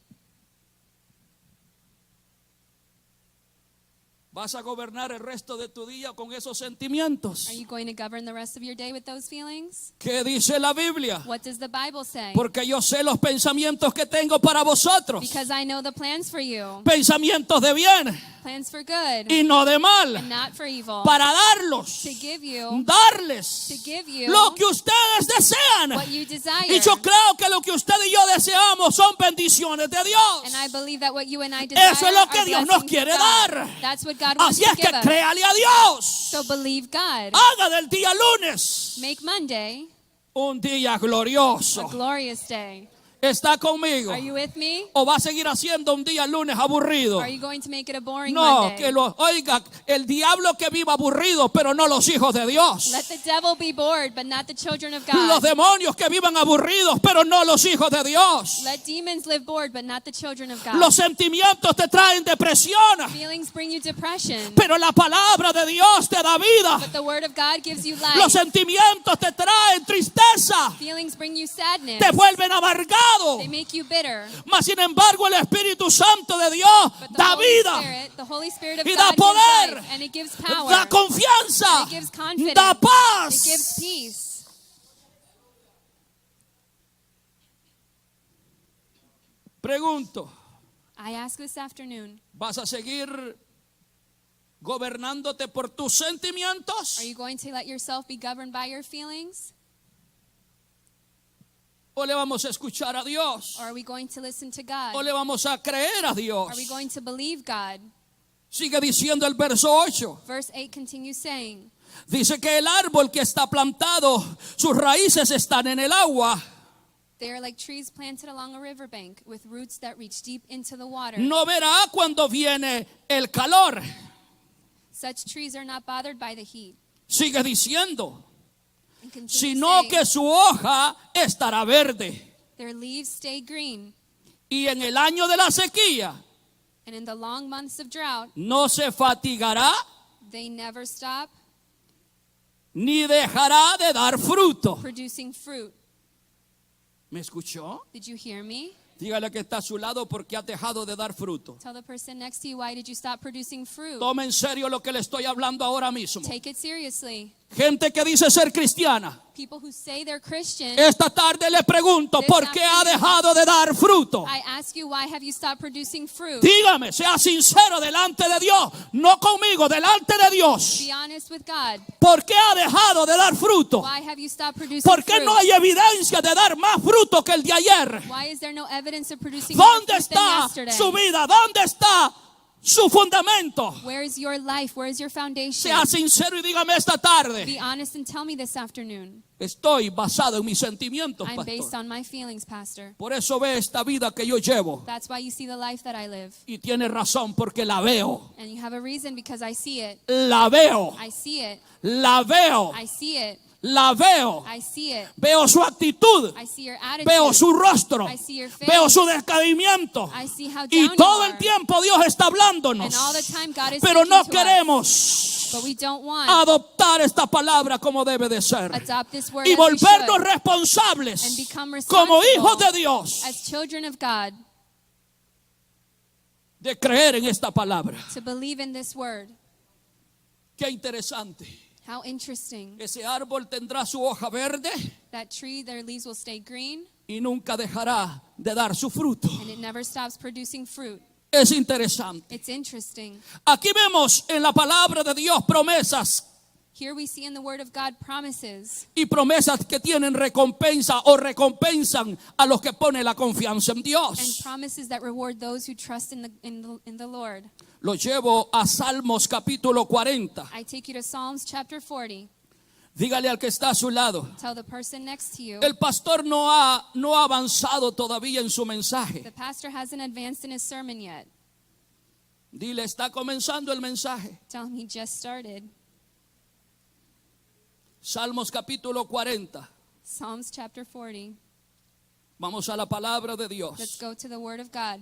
¿Vas a gobernar el resto de tu día con esos sentimientos? Are you going to govern the rest of your day with those feelings? ¿Qué dice la Biblia? What does the Bible say? Porque yo sé los pensamientos que tengo para vosotros. Because I know the plans for you. Pensamientos de bien Plans for good y no de and mal. not for evil. Para darlos, To give you darles to give you lo que ustedes desean. what you desire. Y yo creo que lo que usted y yo deseamos son bendiciones de Dios. And I believe that what you and I desire Eso es lo que are Dios nos blessings quiere of God. dar. That's what God wants Así to es que give us. créale a Dios. So believe God. Haga del día lunes Make Monday un día a glorioso. glorious day. ¿Está conmigo? Are you with me? ¿O va a seguir haciendo un día lunes aburrido? Are you going to make it a boring No, Monday? oiga, el diablo que viva aburrido, pero no los hijos de Dios. Let the devil be bored, but not the children of Los God. demonios que vivan aburridos, pero no los hijos de Dios. Let demons live bored, but not the children of God. Los sentimientos te traen depresión, Feelings bring you depression, pero la palabra de Dios te da vida. but the word of God gives you Los life. sentimientos te traen tristeza, Feelings bring you sadness. te vuelven amargado. They make you bitter. Mas sin embargo el Espíritu Santo de Dios But the da Holy vida, Spirit, the Holy Spirit of y da God gives poder, life, and it gives power. da confianza, It gives confidence. da It gives paz. peace. Pregunto, I ask this afternoon, ¿vas a seguir gobernándote por tus sentimientos? are you going to let yourself be governed by your feelings? ¿O le vamos a escuchar a Dios? Or are we going to listen to ¿O God? le vamos a creer a Dios? Are we going to believe God? Sigue diciendo el verso 8. Verse 8 continues saying, Dice que el árbol que está plantado, sus raíces están en el agua. They are like trees planted along a riverbank with roots that reach deep into the water. No verá cuando viene el calor. Such trees are not bothered by the heat. Sigue diciendo, And continue sino saying, que su hoja estará verde. their leaves stay green, Y en el año de la sequía and in the long months of drought, no se fatigará they never stop ni dejará de dar fruto. producing fruit. ¿Me escuchó? Did you hear me? Dígale que está a su lado porque ha dejado de dar fruto. Tell the person next to you, why did you stop producing fruit? Tome en serio lo que le estoy hablando ahora mismo. Take it seriously. Gente que dice ser cristiana. People who say they're Christian, Esta tarde le pregunto, ¿por qué ha dejado de dar fruto? I ask you, why have you stopped producing fruit? Dígame, sea sincero delante de Dios, no conmigo, delante de Dios. Be honest with God. ¿Por qué ha dejado de dar fruto? Why have you stopped producing ¿Por qué fruit? no hay evidencia de dar más fruto que el de ayer? Why is there no evidence of producing more ¿Dónde fruit than está yesterday? su vida? ¿Dónde está su fundamento? Where is your life? Where is your foundation? Sea sincero y dígame esta tarde. Be honest and tell me this afternoon. Estoy basado en mis sentimientos, I'm based pastor. on my feelings, Pastor. Por eso ve esta vida que yo llevo. That's why you see the life that I live. Y tiene razón porque la veo. And you have a reason because I see it. La veo. I see it. La veo. I see it. La veo. I see it. Veo su actitud. I see your attitude. Veo su rostro. I see your face. Veo su descaimiento. I see how down Y you todo are. el tiempo Dios está hablándonos. And all the time God is Pero speaking no to us. queremos But we don't want adoptar esta palabra como debe de ser. adopt this word Y as we volvernos should, responsables and become como responsible hijos de Dios as children of God de creer en esta palabra. to believe in this word. Qué interesante. How interesting. Ese árbol tendrá su hoja verde That tree, their leaves will stay green, y nunca dejará de dar su fruto. and it never stops producing fruit. Es interesante. It's interesting. Aquí vemos en la palabra de Dios promesas Here we see in the word of God promises, y promesas que tienen recompensa o recompensan a los que ponen la confianza en and Dios. promises that reward those who trust in the Lord. Lo llevo a Salmos capítulo 40. I take you to Psalms chapter 40. Dígale al que está a su lado. Tell the person next to you. El pastor no ha avanzado todavía en su mensaje. The pastor hasn't advanced in his sermon yet. Dile, está comenzando el mensaje. Tell him he just started. Salmos capítulo 40. Psalms chapter 40. Vamos a la palabra de Let's Dios. go to the word of God.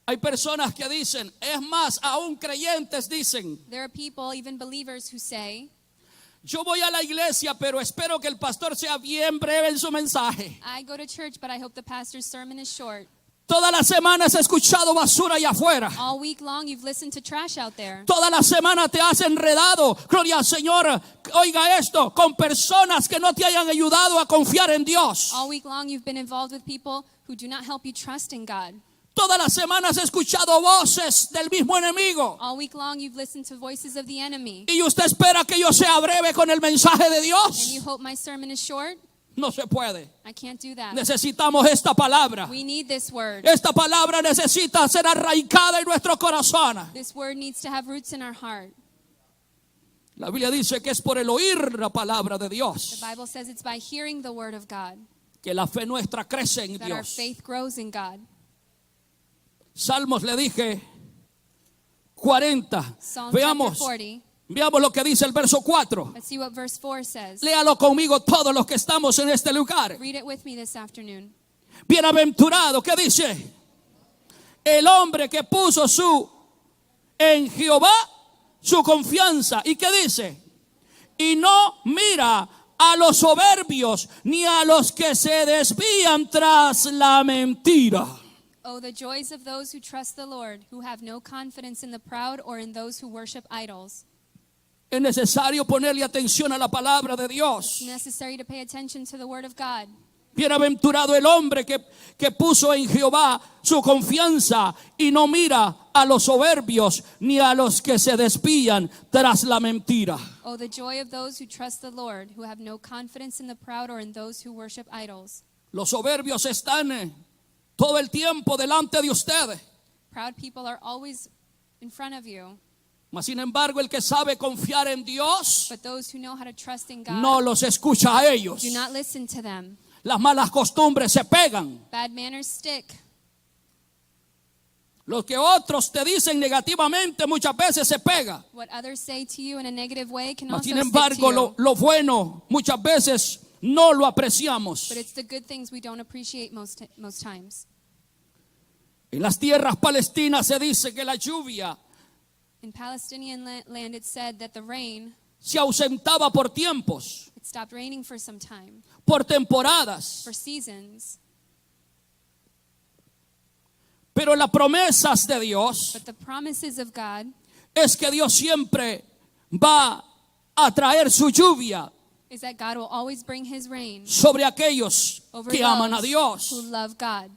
Hay personas que dicen, es más, aún creyentes dicen, There are people, even believers, who say, yo voy a la iglesia, pero espero que el pastor sea bien breve en su mensaje. I go to church, but I hope the pastor's sermon is short. Toda la semana has escuchado basura allá afuera. All week long, you've listened to trash out there. Toda la semana te has enredado, gloria al Señor, oiga esto, con personas que no te hayan ayudado a confiar en Dios. All week long, you've been involved with people who do not help you trust in God. Toda la semana has escuchado voces del mismo enemigo. All week long, you've listened to voices of the enemy. Y usted espera que yo sea breve con el mensaje de And Dios. you hope my sermon is short? No se puede. I can't do that. Necesitamos esta palabra. We need this word. Esta palabra necesita ser arraigada en nuestro corazón. This word needs to have roots in our heart. La Biblia dice que es por el oír la palabra de The Dios Bible says it's by hearing the word of God que la fe nuestra crece en that our Dios. faith grows in God. Salmos le dije 40. Psalm Veamos, chapter 40. veamos lo que dice el verso 4. Let's see what verse 4 says. Léalo conmigo todos los que estamos en este lugar. Read it with me this afternoon. Bienaventurado, ¿qué dice? El hombre que puso en Jehová su confianza. ¿Y qué dice? Y no mira a los soberbios ni a los que se desvían tras la mentira. Oh, the joys of those who trust the Lord, who have no confidence in the proud or in those who worship idols. Es necesario ponerle atención a la palabra de It's Dios. necessary to pay attention to the word of God. Bienaventurado el hombre que puso en Jehová su confianza y no mira a los soberbios ni a los que se desvían tras la mentira. Oh, the joy of those who trust the Lord, who have no confidence in the proud or in those who worship idols. Los soberbios están todo el tiempo delante de ustedes. Proud people are always in front of you. Mas sin embargo, el que sabe confiar en Dios But those who know how to trust in God no los escucha a ellos. do not listen to them. Las malas costumbres se pegan. Bad manners stick. Lo que otros te dicen negativamente muchas veces se pega. What others say to you in a negative way can Mas also sin stick embargo, to you. lo bueno muchas veces no lo apreciamos. But it's the good things we don't appreciate most times. En las tierras palestinas se dice que la lluvia In Palestinian land, it said that the rain, se ausentaba por tiempos, it stopped raining for some time, por temporadas. for seasons. Pero las promesas de Dios But the promises of God es que Dios siempre va a traer su lluvia is that God will always bring his rain sobre aquellos over que aman a those Dios. who love God.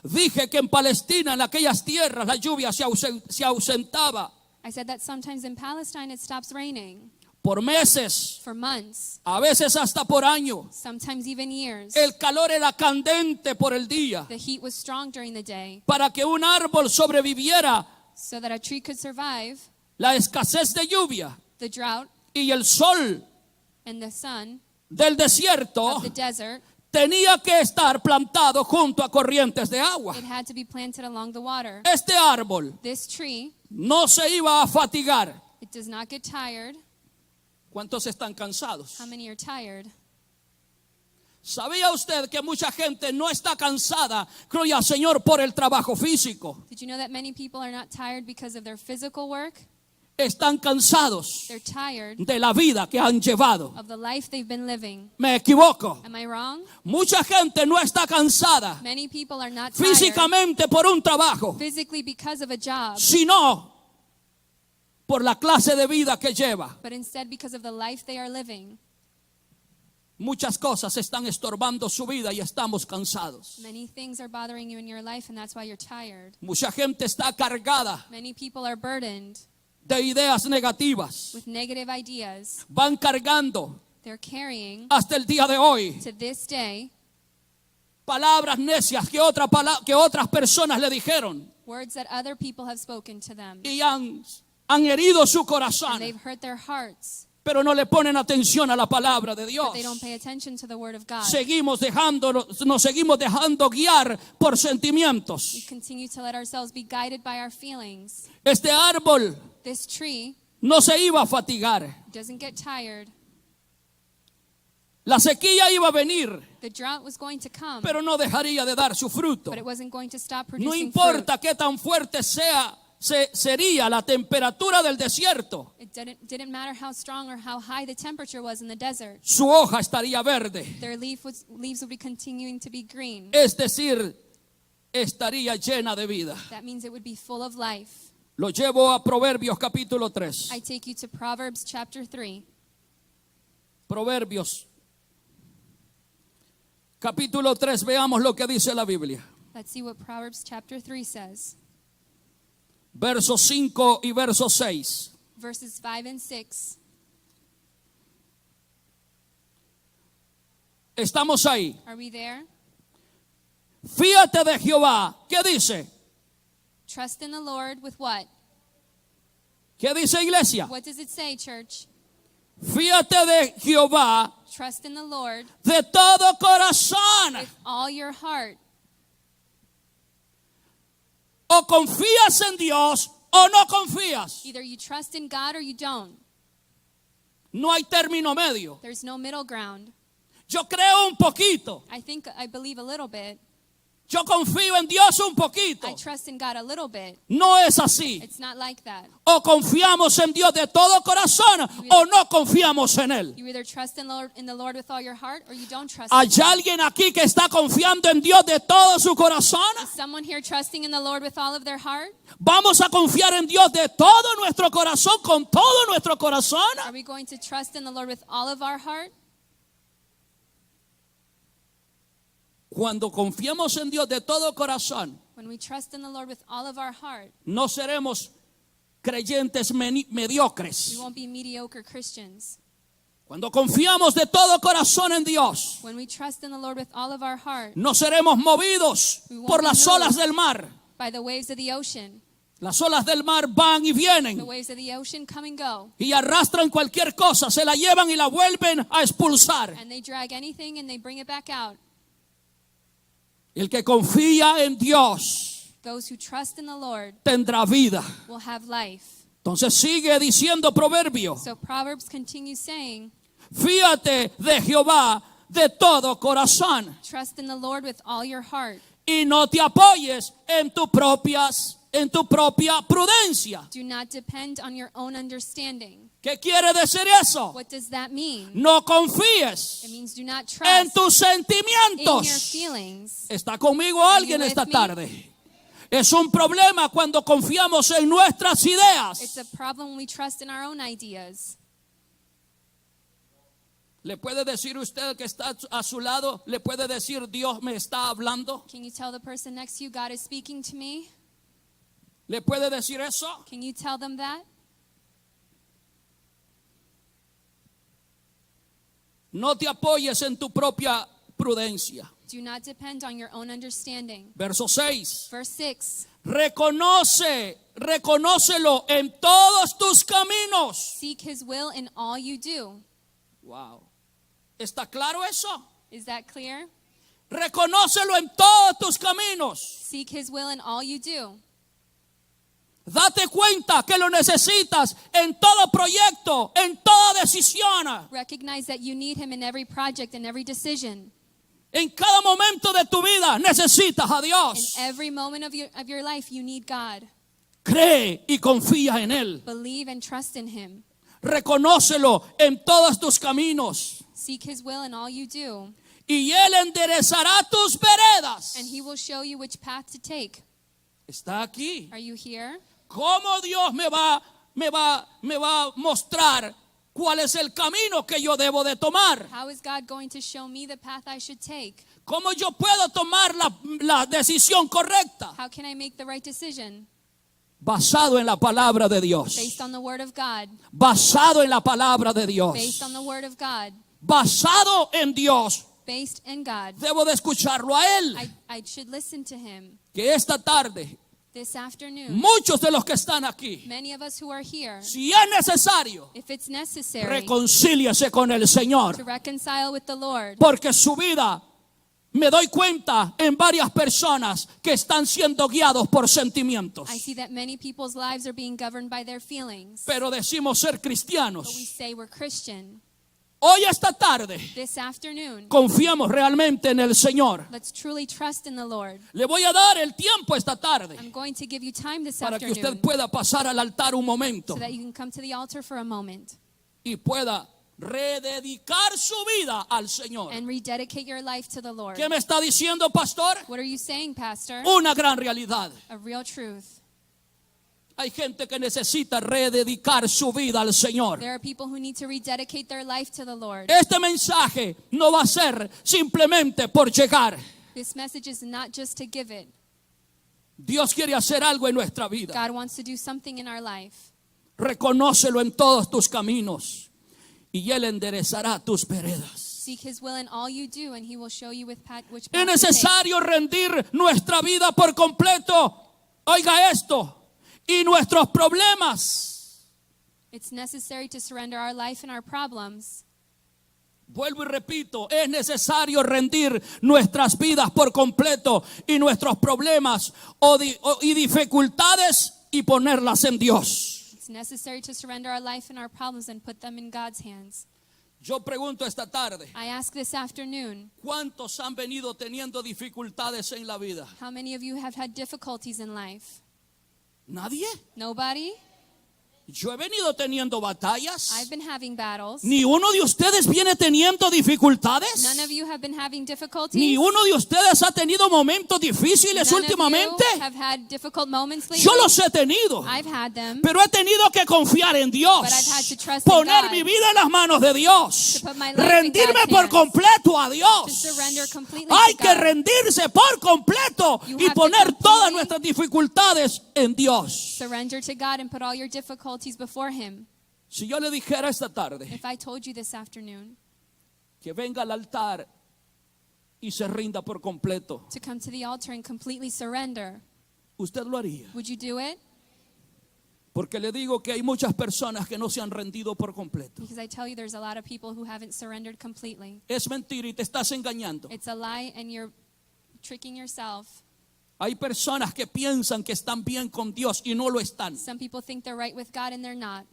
Dije que en Palestina, en aquellas tierras, la lluvia se ausentaba I said that sometimes in Palestine it stops raining por meses, for months, a veces hasta por año. sometimes even years. El calor era candente por el día. The heat was strong during the day, Para que un árbol sobreviviera so that a tree could survive la escasez de lluvia the drought y el sol and the sun del desierto, of the desert. tenía que estar plantado junto a corrientes de agua. It had to be planted along the water. Este árbol This tree, no se iba a fatigar. it does not get tired. ¿Cuántos están cansados? How many are tired? ¿Sabía usted que mucha gente no está cansada, gloria al Señor, por el trabajo físico? Did you know that many people are not tired because of their physical work? Están cansados They're tired de la vida que han llevado. of the life they've been living. ¿Me equivoco? Am I wrong? Mucha gente no está cansada Many people are not tired físicamente por un trabajo, physically because of a job, sino por la clase de vida que lleva. but instead because of the life they are living. Muchas cosas están estorbando su vida y estamos cansados. Many things are bothering you in your life, and that's why you're tired. Mucha gente está cargada Many people are burdened de ideas negativas. with negative ideas. Van cargando They're carrying hasta el día de hoy to this day palabras necias que otras personas le dijeron words that other people have spoken to them, y han herido su and corazón, they've hurt their hearts, pero no le ponen atención a la palabra de Dios. but they don't pay attention to the word of God. Nos seguimos dejando guiar por We sentimientos. continue to let ourselves be guided by our feelings. Este árbol This tree no se iba a fatigar. doesn't get tired. La sequía iba a venir, The drought was going to come, pero no dejaría de dar su fruto. but it wasn't going to stop No producing importa qué tan fuerte sería la temperatura del desierto, fruit. It didn't matter how strong or how high the temperature was in the desert. su hoja estaría verde. Their leaves would be continuing to be green. Es decir, estaría llena de vida. That means it would be full of life. Lo llevo a Proverbios capítulo 3. I take you to Proverbs chapter 3. Proverbios capítulo 3, veamos lo que dice la Biblia. Let's see what Proverbs chapter 3 says. Versos 5 y verso 6. Verses 5 and 6. Estamos ahí. Are we there? Fíate de Jehová. ¿Qué dice? Trust in the Lord with what? ¿Qué dice, iglesia? What does it say, church? Fíate de Jehová Trust in the Lord de todo corazón. with all your heart. O confías en Dios o no confías. Either you trust in God or you don't. No hay término medio. There's no middle ground. Yo creo un poquito. I believe a little bit. Yo confío en Dios un poquito. I trust in God a little bit. No es así. It's not like that. O confiamos en Dios de todo corazón o no confiamos en Él. You either trust in the Lord with all your heart or you don't trust ¿Hay in Him. alguien aquí que está confiando en Dios de todo su corazón? Is someone here trusting in the Lord with all of their heart? Vamos a confiar en Dios de todo nuestro corazón, con todo nuestro corazón. Are we going to trust in the Lord with all of our heart? Cuando confiemos en Dios de todo corazón, When we trust in the Lord with all of our heart, no seremos creyentes we mediocres. won't be mediocre Christians. Cuando confiamos de todo corazón en Dios, When we trust in the Lord with all of our heart, no seremos movidos por las olas del mar. by the waves of the ocean, Las olas del mar van y The vienen waves of the ocean come and go, y arrastran cualquier cosa, se la llevan y la vuelven a expulsar. and they drag anything and they bring it back out. El que confía en Dios Those who trust in the Lord tendrá vida. will have life. Entonces sigue diciendo Proverbio, So Proverbs continues saying, fíate de Jehová de todo corazón trust in the Lord with all your heart. y no te apoyes en tu propia prudencia. Do not depend on your own understanding. ¿Qué quiere decir eso? What does that mean? No confíes It means do not en trust tus in your sentimientos. feelings. ¿Está conmigo alguien Are you esta with me? tarde? Es un problema cuando confiamos en nuestras It's ideas. a problem when we trust in our own ideas. ¿Le puede decir usted que está a su lado? ¿Le puede decir Dios me está hablando? Can you tell the person next to you, God is speaking to me? ¿Le puede decir eso? Can you tell them that? No te apoyes en tu propia prudencia. Do not depend on your own understanding. Verso 6. Verse 6, Reconócelo en todos tus caminos. seek his will in all you do. Wow. ¿Está claro eso? Is that clear? Reconócelo en todos tus caminos. Seek his will in all you do. Date cuenta que lo necesitas en todo proyecto, en toda decisión. Recognize that you need him in every project and every decision. En cada momento de tu vida necesitas a In Dios. every moment of your life, you need God. Cree y confía en Él. Believe and trust in him. Reconócelo en todos tus caminos. Seek his will in all you do, Y Él enderezará tus veredas. and he will show you which path to take. Está aquí. Are you here? ¿Cómo Dios me va a mostrar cuál es el camino que yo debo de tomar? How is God going to show me the path I should take? ¿Cómo yo puedo tomar la decisión correcta? How can I make the right decision? Basado en la palabra de Dios. Based on the word of God. Basado en la palabra de Dios. Based on the word of God. Basado en Dios. Based in God. Debo de escucharlo a Él. I should listen to him. Que esta tarde, This afternoon, muchos de los que están aquí, many of us who are here, si es necesario, if it's necessary reconcíliese con el Señor. to reconcile with the Lord, Porque su vida, me doy cuenta en varias personas que están siendo guiados por sentimientos. I see that many people's lives are being governed by their feelings. Pero decimos ser But we cristianos. say we're Christian. Hoy, esta tarde, This afternoon, confiamos realmente en el Señor. let's truly trust in the Lord. Le voy a dar el tiempo esta tarde I'm going to give you time this para que usted afternoon pueda pasar al altar un momento so that you can come to the altar for a moment y pueda rededicar su vida al Señor. and rededicate your life to the Lord. ¿Qué me está diciendo, pastor? What are you saying, Pastor? Una gran realidad. A real truth. Hay gente que necesita rededicar su vida al Señor. There are people who need to rededicate their life to the Lord. Este mensaje no va a ser simplemente por llegar. This message is not just to give it. Dios quiere hacer algo en nuestra vida. God wants to do something in our life. Reconócelo en todos tus caminos y Él enderezará tus veredas. Seek his will in all you do, and he will show you which Es path to take. necesario rendir nuestra vida por completo. Oiga esto. Y nuestros problemas. It's necessary to surrender our life and our problems. Vuelvo y repito, es necesario rendir nuestras vidas por completo y nuestros problemas y dificultades y ponerlas en Dios. It's necessary to surrender our life and our problems and put them in God's hands. Yo pregunto esta tarde, I ask this afternoon, ¿cuántos han venido teniendo dificultades en la vida? how many of you have had difficulties in life? ¿Nadie? Nobody? Yo he venido teniendo batallas. I've been having battles. ¿Ni uno de ustedes viene teniendo dificultades? None of you have been having difficulties. ¿Ni uno de ustedes ha tenido momentos difíciles None últimamente? of you have had difficult moments lately. Yo los he tenido. I've had them. Pero he tenido que confiar en Dios, But I've had to trust in poner God. mi vida en las manos de Dios, To put my life in rendirme God's por hands. completo a To Dios. surrender completely Hay to que God. rendirse por completo You y have to poner todas completely nuestras dificultades en Dios. Surrender to God and put all your difficulties before him. Si yo le dijera esta tarde If I told you this afternoon que venga al altar y se rinda por completo, to come to the altar and completely surrender, ¿usted lo haría? would you do it? Porque le digo que hay muchas personas que no se han rendido por completo. Because I tell you, there's a lot of people who haven't surrendered completely. Es mentira y te estás engañando. It's a lie and you're tricking yourself. Hay personas que piensan que están bien con Dios y no lo están. Some people think they're right with God and they're not.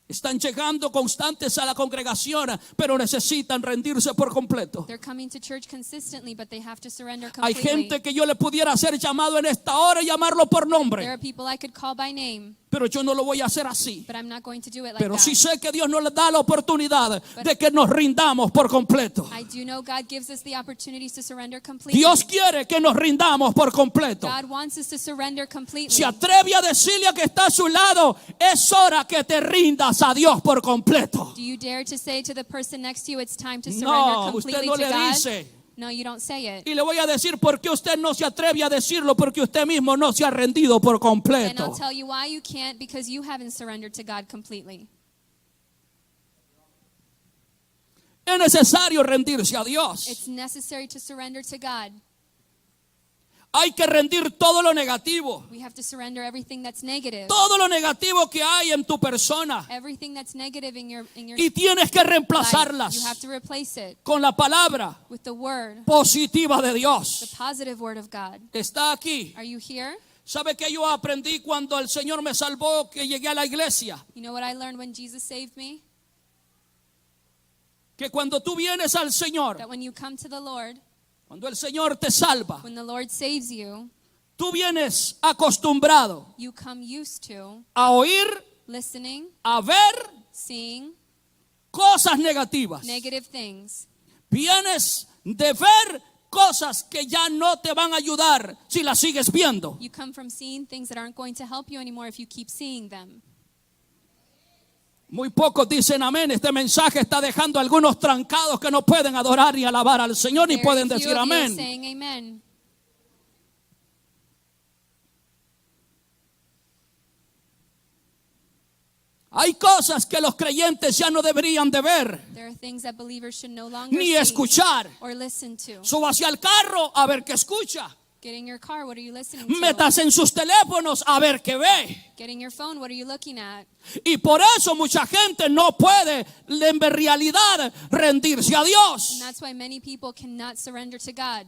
Están llegando constantes a la congregación, pero necesitan rendirse por completo. They're coming to church consistently, but they have to surrender Hay completely. gente que yo le pudiera hacer llamado en esta hora y llamarlo por There nombre, are people I could call by name, pero yo no lo voy a hacer así. but I'm not going to do it like Pero that. sí sé que Dios nos da la oportunidad de que nos rindamos por completo. I do know God gives us the opportunities to surrender completely. Dios quiere que nos rindamos por completo. God wants us to surrender completely. Se atreve a decirle a que está a su lado, es hora que te rindas a Dios por completo. Do you dare to say to the person next to you, it's time to surrender No, completely usted no to le God? dice. No, you don't say it. Y le voy a decir por qué usted no se atreve a decirlo, porque usted mismo no se ha rendido por And completo. I'll tell you why you can't, because you haven't surrendered to God completely. Es necesario rendirse a Dios. It's necessary to surrender to God. Hay que rendir todo lo negativo. We have to surrender everything that's negative. Todo lo negativo que hay en tu persona. Everything that's negative in your Y tienes que life. reemplazarlas You have to replace it con la palabra with the word, positiva de the Dios. positive word of God. Está aquí. Are you here? ¿Sabe qué yo aprendí cuando el Señor me salvó, que llegué a la iglesia? You know what I learned when Jesus saved me? Que cuando tú vienes al Señor, That when you come to the Lord, cuando el Señor te salva, when the Lord saves you, tú vienes acostumbrado you come used to a oír, listening, a ver seeing cosas negativas. negative things. Vienes de ver cosas que ya no te van a ayudar si las sigues viendo. You come from seeing things that aren't going to help you anymore if you keep seeing them. Muy pocos dicen amén. Este mensaje está dejando a algunos trancados que no pueden adorar ni alabar al Señor ni Very pueden few decir of you are amén. saying amen. Hay cosas que los creyentes ya no deberían de ver There are things that believers should no longer ni see escuchar. or listen to. Suba hacia el carro a ver qué escucha. Get in your car, what are you listening to? Metas en sus teléfonos a ver qué ve. Get in your phone, what are you looking at? Y por eso mucha gente no puede en realidad rendirse a Dios. And that's why many people cannot surrender to God.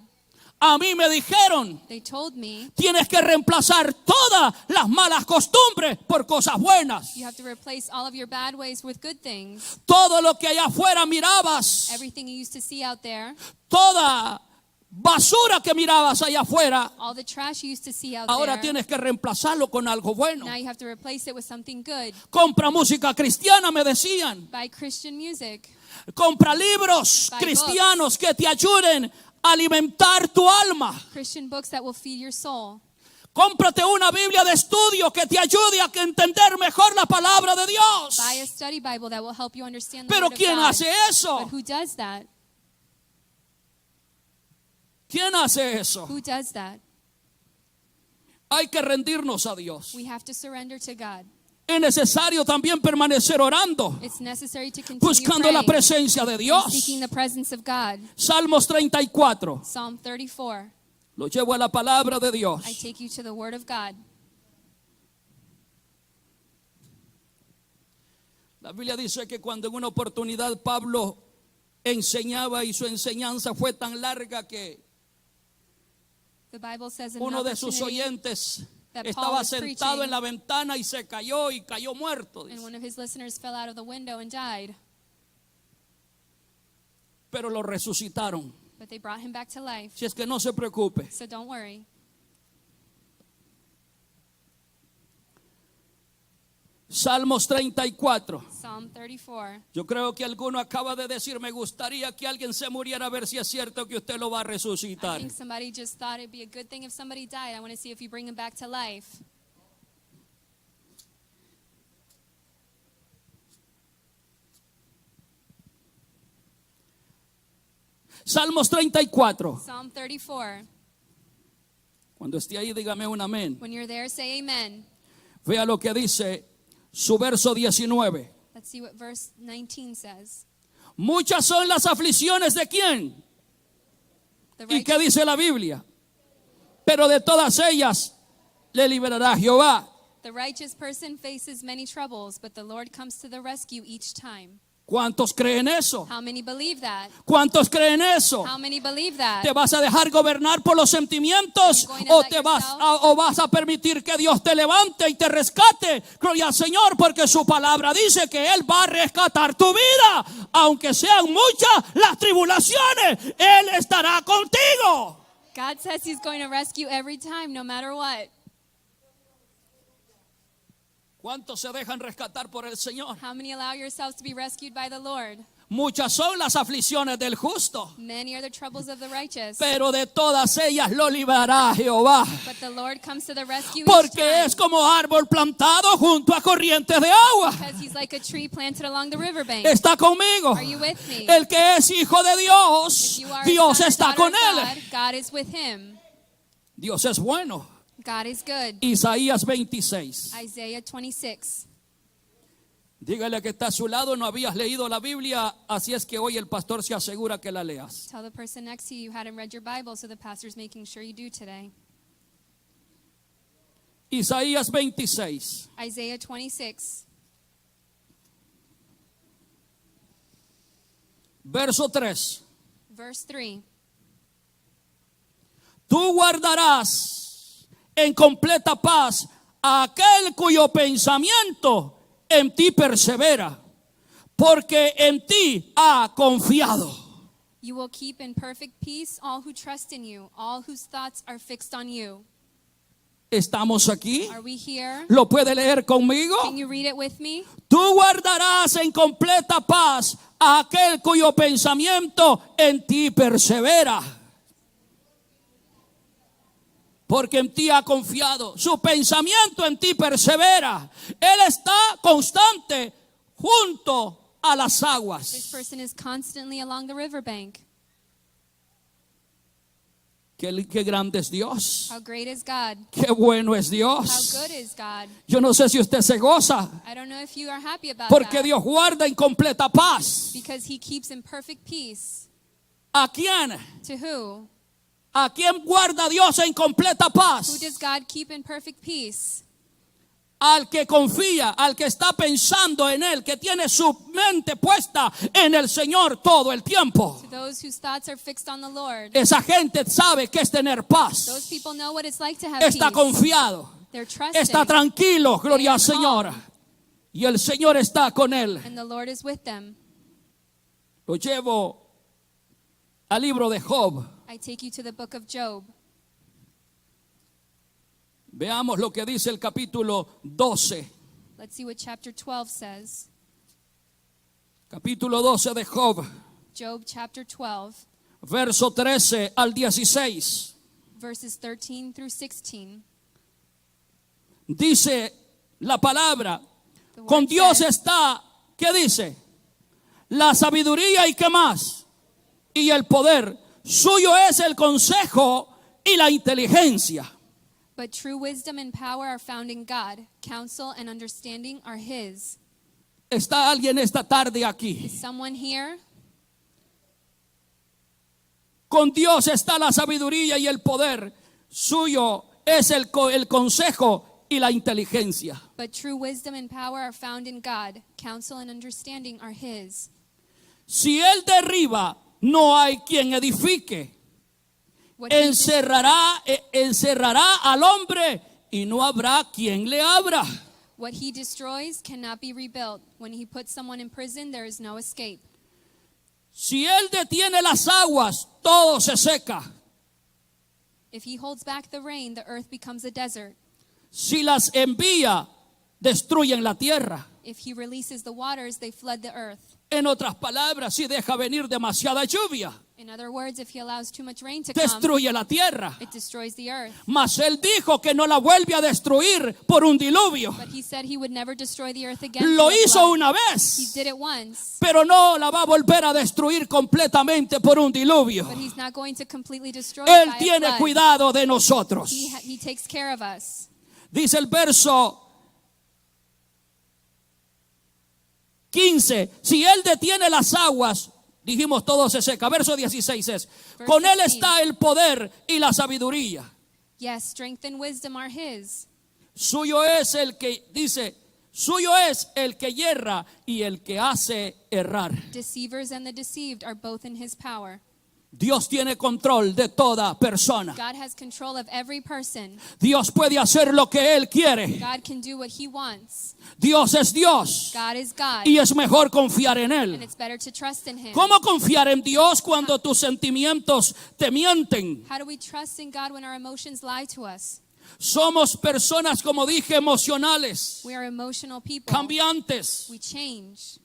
A mí me dijeron, They told me tienes que reemplazar todas las malas costumbres por cosas buenas. you have to replace all of your bad ways with good things. Todo lo que allá afuera mirabas, Everything you used to see out there, toda basura que mirabas allá afuera, all the trash you used to see out ahora there, tienes que reemplazarlo con algo bueno. now you have to replace it with something good. Compra música cristiana, me decían. Buy Christian music. Compra libros Buy cristianos que te ayuden a alimentar tu alma. Christian books that will feed your soul. Cómprate una Biblia de estudio que te ayude a entender mejor la palabra de Dios. Buy a study Bible that will help you understand the Pero word of ¿quién God. hace eso? But who does that? ¿Quién hace eso? Who does that? Hay que rendirnos a Dios. We have to surrender to God. Es necesario también permanecer orando, It's necessary to continue buscando la praying, presencia de Dios. seeking the presence of God. Salmos 34. Psalm 34. Lo llevo a la palabra de Dios. I take you to the word of God. La Biblia dice que cuando en una oportunidad Pablo enseñaba y su enseñanza fue tan larga que The Bible says in uno an de sus opportunity oyentes that estaba Paul was sentado preaching, en la ventana y se cayó muerto. and Dice. one of his listeners fell out of the window and died. Pero lo resucitaron. But they brought him back to life. Si es que no se preocupe. So don't worry. Salmos 34. Psalm 34. Yo creo que alguno acaba de decir, me gustaría que alguien se muriera a ver si es cierto que usted lo va a I resucitar. think somebody just thought it'd be a good thing if somebody died. I want to see if you bring him back to life. Salmos 34. Psalm 34. Cuando esté ahí, dígame un amén. When you're there, say amen. Vea lo que dice su verso 19. Let's see what verse 19 says. Muchas son las aflicciones de quién. The ¿Y qué righteous, dice la Biblia? Pero de todas ellas le liberará Jehová. The righteous person faces many troubles, but the Lord comes to the rescue each time. ¿Cuántos creen eso? How many believe that? ¿Cuántos creen eso? How many believe that? ¿Te vas a dejar gobernar por los sentimientos Are you going to o let te vas yourself- o vas a permitir que Dios te levante y te rescate? Gloria al Señor, porque su palabra dice que Él va a rescatar tu vida. Aunque sean muchas las tribulaciones, Él estará contigo. God says he's going to rescue every time, no matter what. ¿Cuántos se dejan rescatar por el Señor? How many allow yourselves to be rescued by the Lord? Muchas son las aflicciones del justo, Many are the troubles of the righteous, pero de todas ellas lo librará Jehová. but the Lord comes to the rescue each Porque time. es como árbol plantado junto a corrientes de agua. Because he's like a tree planted along the riverbank. ¿Está conmigo? Are you with me? El que es hijo de Dios, If you are a Dios son or está daughter con of él. God, God is with him. Dios es bueno. God is good. Isaías 26. Isaiah 26. Dígale que está a su lado, no habías leído la Biblia, así es que hoy el pastor se asegura que la leas. Tell the person next to you you hadn't read your Bible, so the pastor's making sure you do today. Isaías 26. Isaiah 26, Verso 3. verse 3. Tú guardarás en completa paz a aquel cuyo pensamiento en ti persevera, porque en ti ha confiado. You will keep in perfect peace all who trust in you, all whose thoughts are fixed on you. ¿Estamos aquí? Are we here? ¿Lo puede leer conmigo? Can you read it with me? Tú guardarás en completa paz a aquel cuyo pensamiento en ti persevera, porque en ti ha confiado. Su pensamiento en ti persevera. Él está constante junto a las This aguas. person is constantly along the riverbank. Qué grande es Dios. How great is God? Qué bueno es How Dios. good is God? Yo no sé si usted se goza, I don't know if you are happy about porque that. Dios guarda en completa paz. Because he keeps in perfect peace. ¿A quién? To who? ¿A quién guarda Dios en completa Who paz? does God keep in perfect peace? Al que confía, al que está pensando en Él, que tiene su mente puesta en el Señor todo el tiempo. To those whose thoughts are fixed on the Lord. Esa gente sabe que es tener Those paz. people know what it's like to have Está peace. confiado, They're trusting. está tranquilo, gloria al They are Señor. Y el Señor está con él. And the Lord is with them. Lo llevo al libro de Job. I take you to the book of Job. Veamos lo que dice el capítulo 12. Let's see what chapter 12 says. Capítulo 12 de Job, Job chapter 12, verso 13 al 16. verses 13 through 16. Dice la palabra, The word con Dios says, está, ¿qué dice? La sabiduría y qué más. Y el poder. Suyo es el consejo y la inteligencia. but true wisdom and power are found in God. Counsel and understanding are his. ¿Está alguien esta tarde aquí? Is someone here? Con Dios está la sabiduría y el poder. Suyo es el consejo y la inteligencia. But true wisdom and power are found in God. Counsel and understanding are his. Si Él derriba, no hay quien edifique. What he, Encerrará al hombre y no habrá quien le abra. what he destroys cannot be rebuilt. When he puts someone in prison, there is no escape. Si Él detiene las aguas, todo se seca. If he holds back the rain, the earth becomes a desert. Si las envía, destruyen la tierra. If he releases the waters, they flood the earth. En otras palabras, si deja venir demasiada lluvia, In other words, if he allows too much rain to come, destruye la tierra. it destroys the earth. Mas Él dijo que no la vuelve a destruir por un diluvio. But he said he would never destroy the earth again. Lo through a hizo flood. una He vez, did it once, pero no la va a volver a destruir completamente por un diluvio. but he's not going to completely destroy it Él by a tiene flood. cuidado de nosotros. He takes care of us. Dice el verso 15, si Él detiene las aguas, dijimos todo se seca. Verso 16 es, con Él está el poder y la sabiduría. Yes, strength and wisdom are his. Suyo es el que, dice, suyo es el que yerra y el que hace errar. Deceivers and the deceived are both in his power. Dios tiene control de toda persona. God has control of every person. Dios puede hacer lo que Él quiere. God can do what he wants. Dios es Dios. God is God. Y es mejor confiar en And Él. it's better to trust in him. ¿Cómo confiar en Dios cuando tus sentimientos te mienten? How do we trust in God when our emotions lie to us? Somos personas, como dije, emocionales, We are emotional people. cambiantes. We change.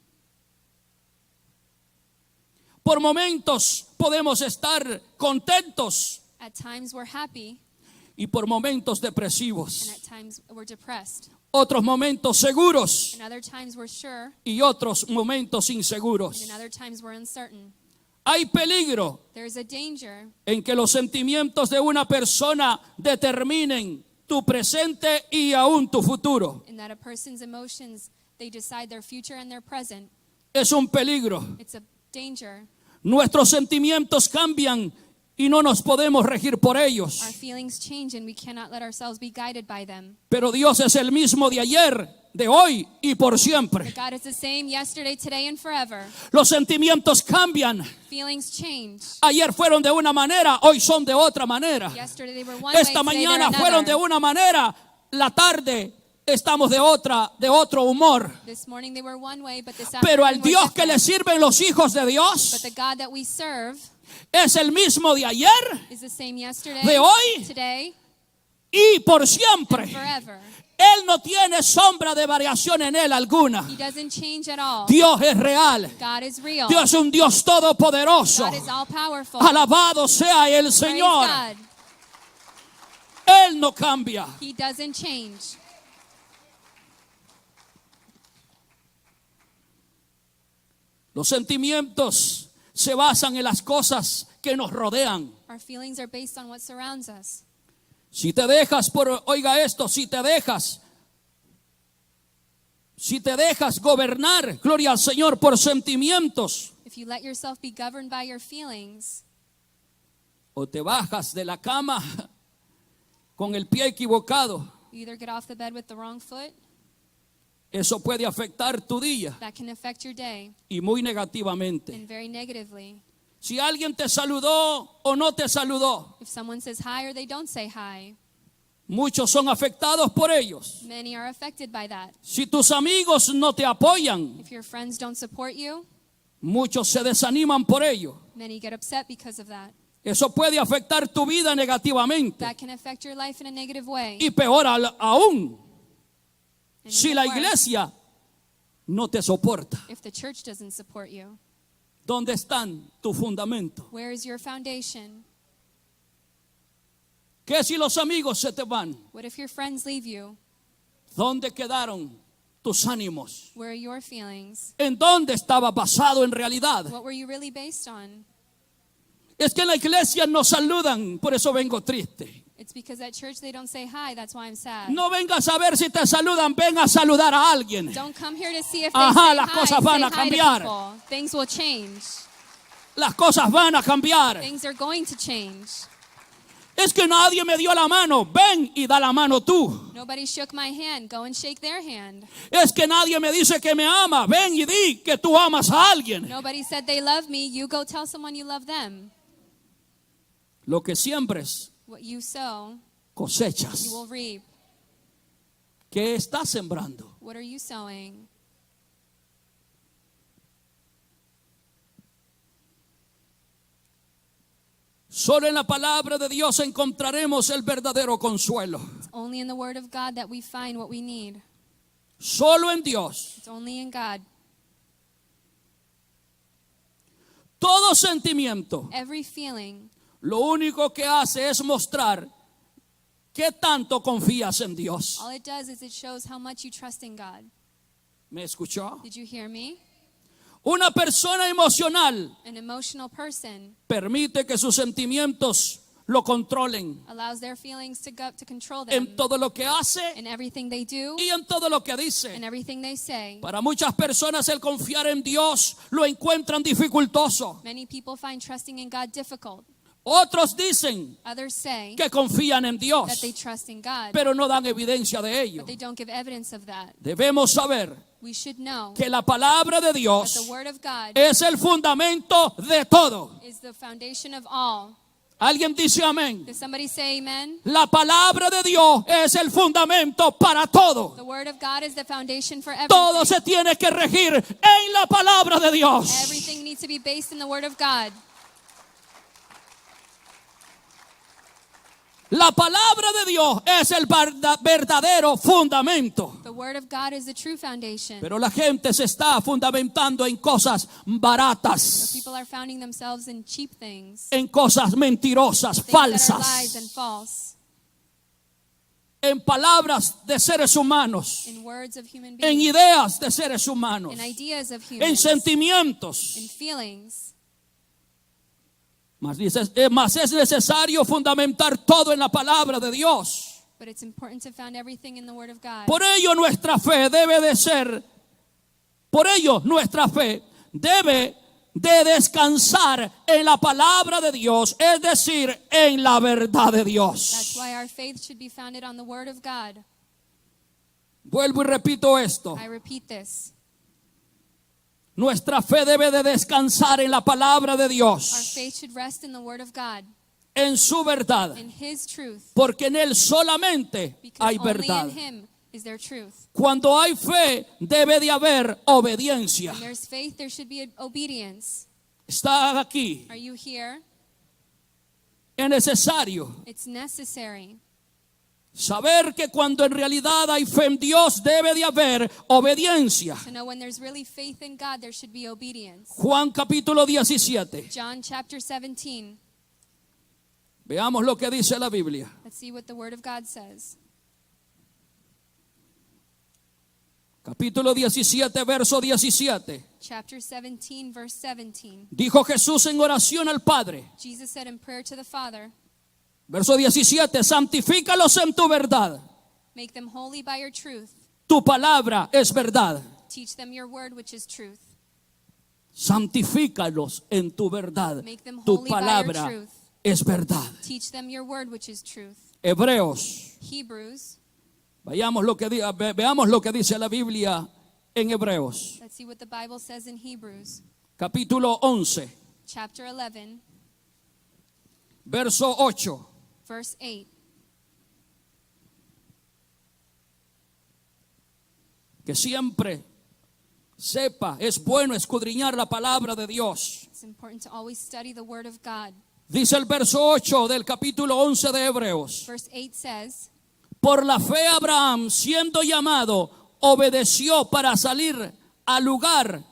Por momentos podemos estar contentos At times we're happy, y por momentos and depresivos. at times we're depressed. Otros momentos seguros And other times we're sure, y otros momentos and inseguros. in other times we're uncertain. Hay peligro There's a danger en que los sentimientos de una persona determinen tu presente y aún tu futuro. in that a person's emotions, they decide their future and their present. Es un peligro. It's a danger. Nuestros sentimientos cambian y no nos podemos regir por ellos. Our feelings change and we cannot let ourselves be guided by them. Pero Dios es el mismo de ayer, de hoy y por But siempre. God is the same yesterday, today, and forever. Los sentimientos cambian. Feelings change. Ayer fueron de una manera, hoy son de otra manera. Yesterday they were one way, Esta today they're mañana fueron de another. una manera, la tarde estamos de otro humor. This morning they were one way, but this Pero afternoon al we're Dios que le different. sirven los hijos de But Dios the God that we serve es el mismo de ayer is the same yesterday, De hoy today, y por and siempre. forever. Él no tiene sombra de variación en él alguna. He doesn't change at all. Dios es real. God is real. Dios es un Dios todopoderoso. God is all powerful. Alabado sea el Praise Señor. God. Él no cambia. He doesn't change. Los sentimientos se basan en las cosas que nos rodean. Our feelings are based on what surrounds us. Si te dejas oiga esto, si te dejas gobernar, gloria al Señor, por sentimientos, If you let yourself be governed by your feelings, o te bajas de la cama con el pie equivocado, you either get off the bed with the wrong foot, eso puede afectar tu día that can affect your day, y muy negativamente. and very negatively. Si alguien te saludó o no te saludó, If someone says hi or they don't say hi, muchos son afectados por ellos. many are affected by that. Si tus amigos no te apoyan, If your friends don't support you, muchos se desaniman por ello. many get upset because of that. Eso puede afectar tu vida negativamente. That can affect your life in a negative way. Y peor aún, And si even la worse, iglesia no te soporta. if the church doesn't support you, ¿Dónde están tu fundamento? where is your foundation? ¿Qué si los amigos se te van? What if your friends leave you? ¿Dónde quedaron tus ánimos? Where are your feelings? ¿En dónde estaba basado en realidad? What were you really based on? Es que en la iglesia nos saludan, por eso vengo triste. It's because at church they don't say hi, that's why I'm sad. No vengas a ver si te saludan, ven a saludar a alguien. Don't come here to see if they Ajá, say las hi, cosas van say a hi to cambiar. people. Things will change. Las cosas van a cambiar. Things are going to change. Es que nadie me dio la mano, ven y da la mano tú. Nobody shook my hand, go and shake their hand. Es que nadie me dice que me ama, ven y di que tú amas a alguien. Nobody said they love me, you go tell someone you love them. Lo que siembres, What you sow, cosechas. you will reap. ¿Qué estás sembrando? What are you sowing? Solo en la palabra de Dios encontraremos el verdadero consuelo. It's only in the Word of God that we find what we need. Solo en Dios. It's only in God. Todo sentimiento Every feeling, lo único que hace es mostrar qué tanto confías en Dios. all it does is it shows how much you trust in God. ¿Me escuchó? Did you hear me? Una persona emocional An emotional person permite que sus sentimientos lo controlen allows their feelings to control them en todo lo que hace in everything they do y en todo lo que dice. and everything they say. Para muchas personas el confiar en Dios lo encuentran dificultoso. Many people find trusting in God difficult. Otros dicen Others say que confían en that Dios, they trust in God, pero no dan evidencia de ello. but they don't give evidence of that. Debemos saber We should know que la palabra de that Dios the Word of God es el fundamento de todo. is the foundation of all. ¿Alguien dice amén? Does somebody say amen? La palabra de Dios es el fundamento para todo. The Word of God is the foundation for Todo everything. se tiene que regir en la palabra de Dios. Everything needs to be based in the Word of God. La palabra de Dios es el verdadero fundamento. The Word of God is the true foundation. Pero la gente se está fundamentando en cosas baratas, People are founding themselves in cheap things, en cosas mentirosas, things that are lies and falsas, false, en palabras de seres humanos, in words of human en beings, ideas de seres humanos, in ideas of en humans, sentimientos. in feelings. Mas es necesario fundamentar todo en la palabra de Dios. But it's important to found everything in the Word of God. Por ello nuestra fe debe de descansar en la palabra de Dios, es decir, en la verdad de That's Dios. why our faith should be founded on the Word of God. Vuelvo y repito esto. I repeat this. Nuestra fe debe de descansar en la palabra de Our Dios, faith should rest in the Word of God, en su verdad, in His truth, porque en Él solamente because hay only verdad. in Him is there truth. Cuando hay fe, debe de haber obediencia. When there's faith, there should be obedience. Está aquí. Are you here? Es necesario It's necessary saber que cuando en realidad hay fe en Dios, debe de haber obediencia. to know when there's really faith in God, there should be obedience. Juan capítulo 17. John chapter 17. Veamos lo que dice la Biblia. Let's see what the Word of God says. Capítulo 17, verso 17. Chapter 17, verse 17. Dijo Jesús en oración al Padre. Jesus said in prayer to the Father, Verso 17, santifícalos en tu verdad. make them holy by your truth. Tu palabra es verdad. Teach them your word, which is truth. Santifícalos en tu verdad. Make them Tu holy by your palabra truth. es verdad. Teach them your word, which is truth. Hebreos. Hebrews. Veamos lo que dice la Biblia en Hebreos. Let's see what the Bible says in Hebrews. Capítulo 11, Chapter 11, verso 8. verse 8. Que siempre sepa, es bueno escudriñar la palabra de Dios. It's important to always study the word of God. Dice el verso 8 del capítulo 11 de Hebreos. Verse 8 says, Por la fe Abraham, siendo llamado, obedeció para salir al lugar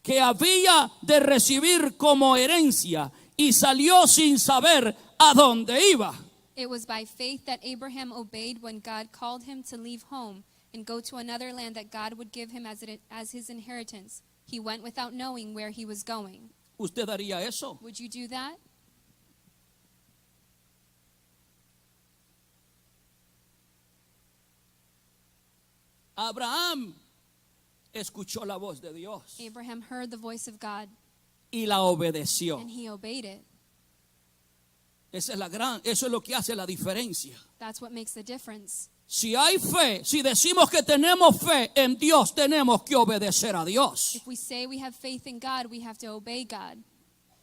que había de recibir como herencia y salió sin saber a dónde iba. it was by faith that Abraham obeyed when God called him to leave home and go to another land that God would give him as his inheritance. He went without knowing where he was going. ¿Usted haría eso? Would you do that? Abraham escuchó la voz de Dios Abraham heard the voice of God y la obedeció. and he obeyed it. Eso es lo que hace la diferencia. That's what makes the difference. Si hay fe, si decimos que tenemos fe en Dios, tenemos que obedecer a Dios. If we say we have faith in God, we have to obey God.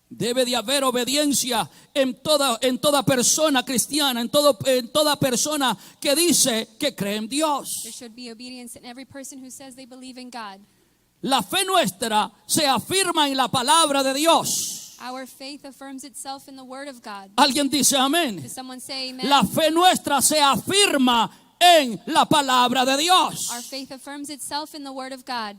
Debe de haber obediencia en toda persona cristiana, en toda persona que dice que cree en There Dios. should be obedience in every person who says they believe in God. La fe nuestra se afirma en la palabra de Dios. Our faith affirms itself in the word of God. Alguien dice amén. Does someone say amen? La fe nuestra se afirma en la palabra de Dios. Our faith affirms itself in the word of God.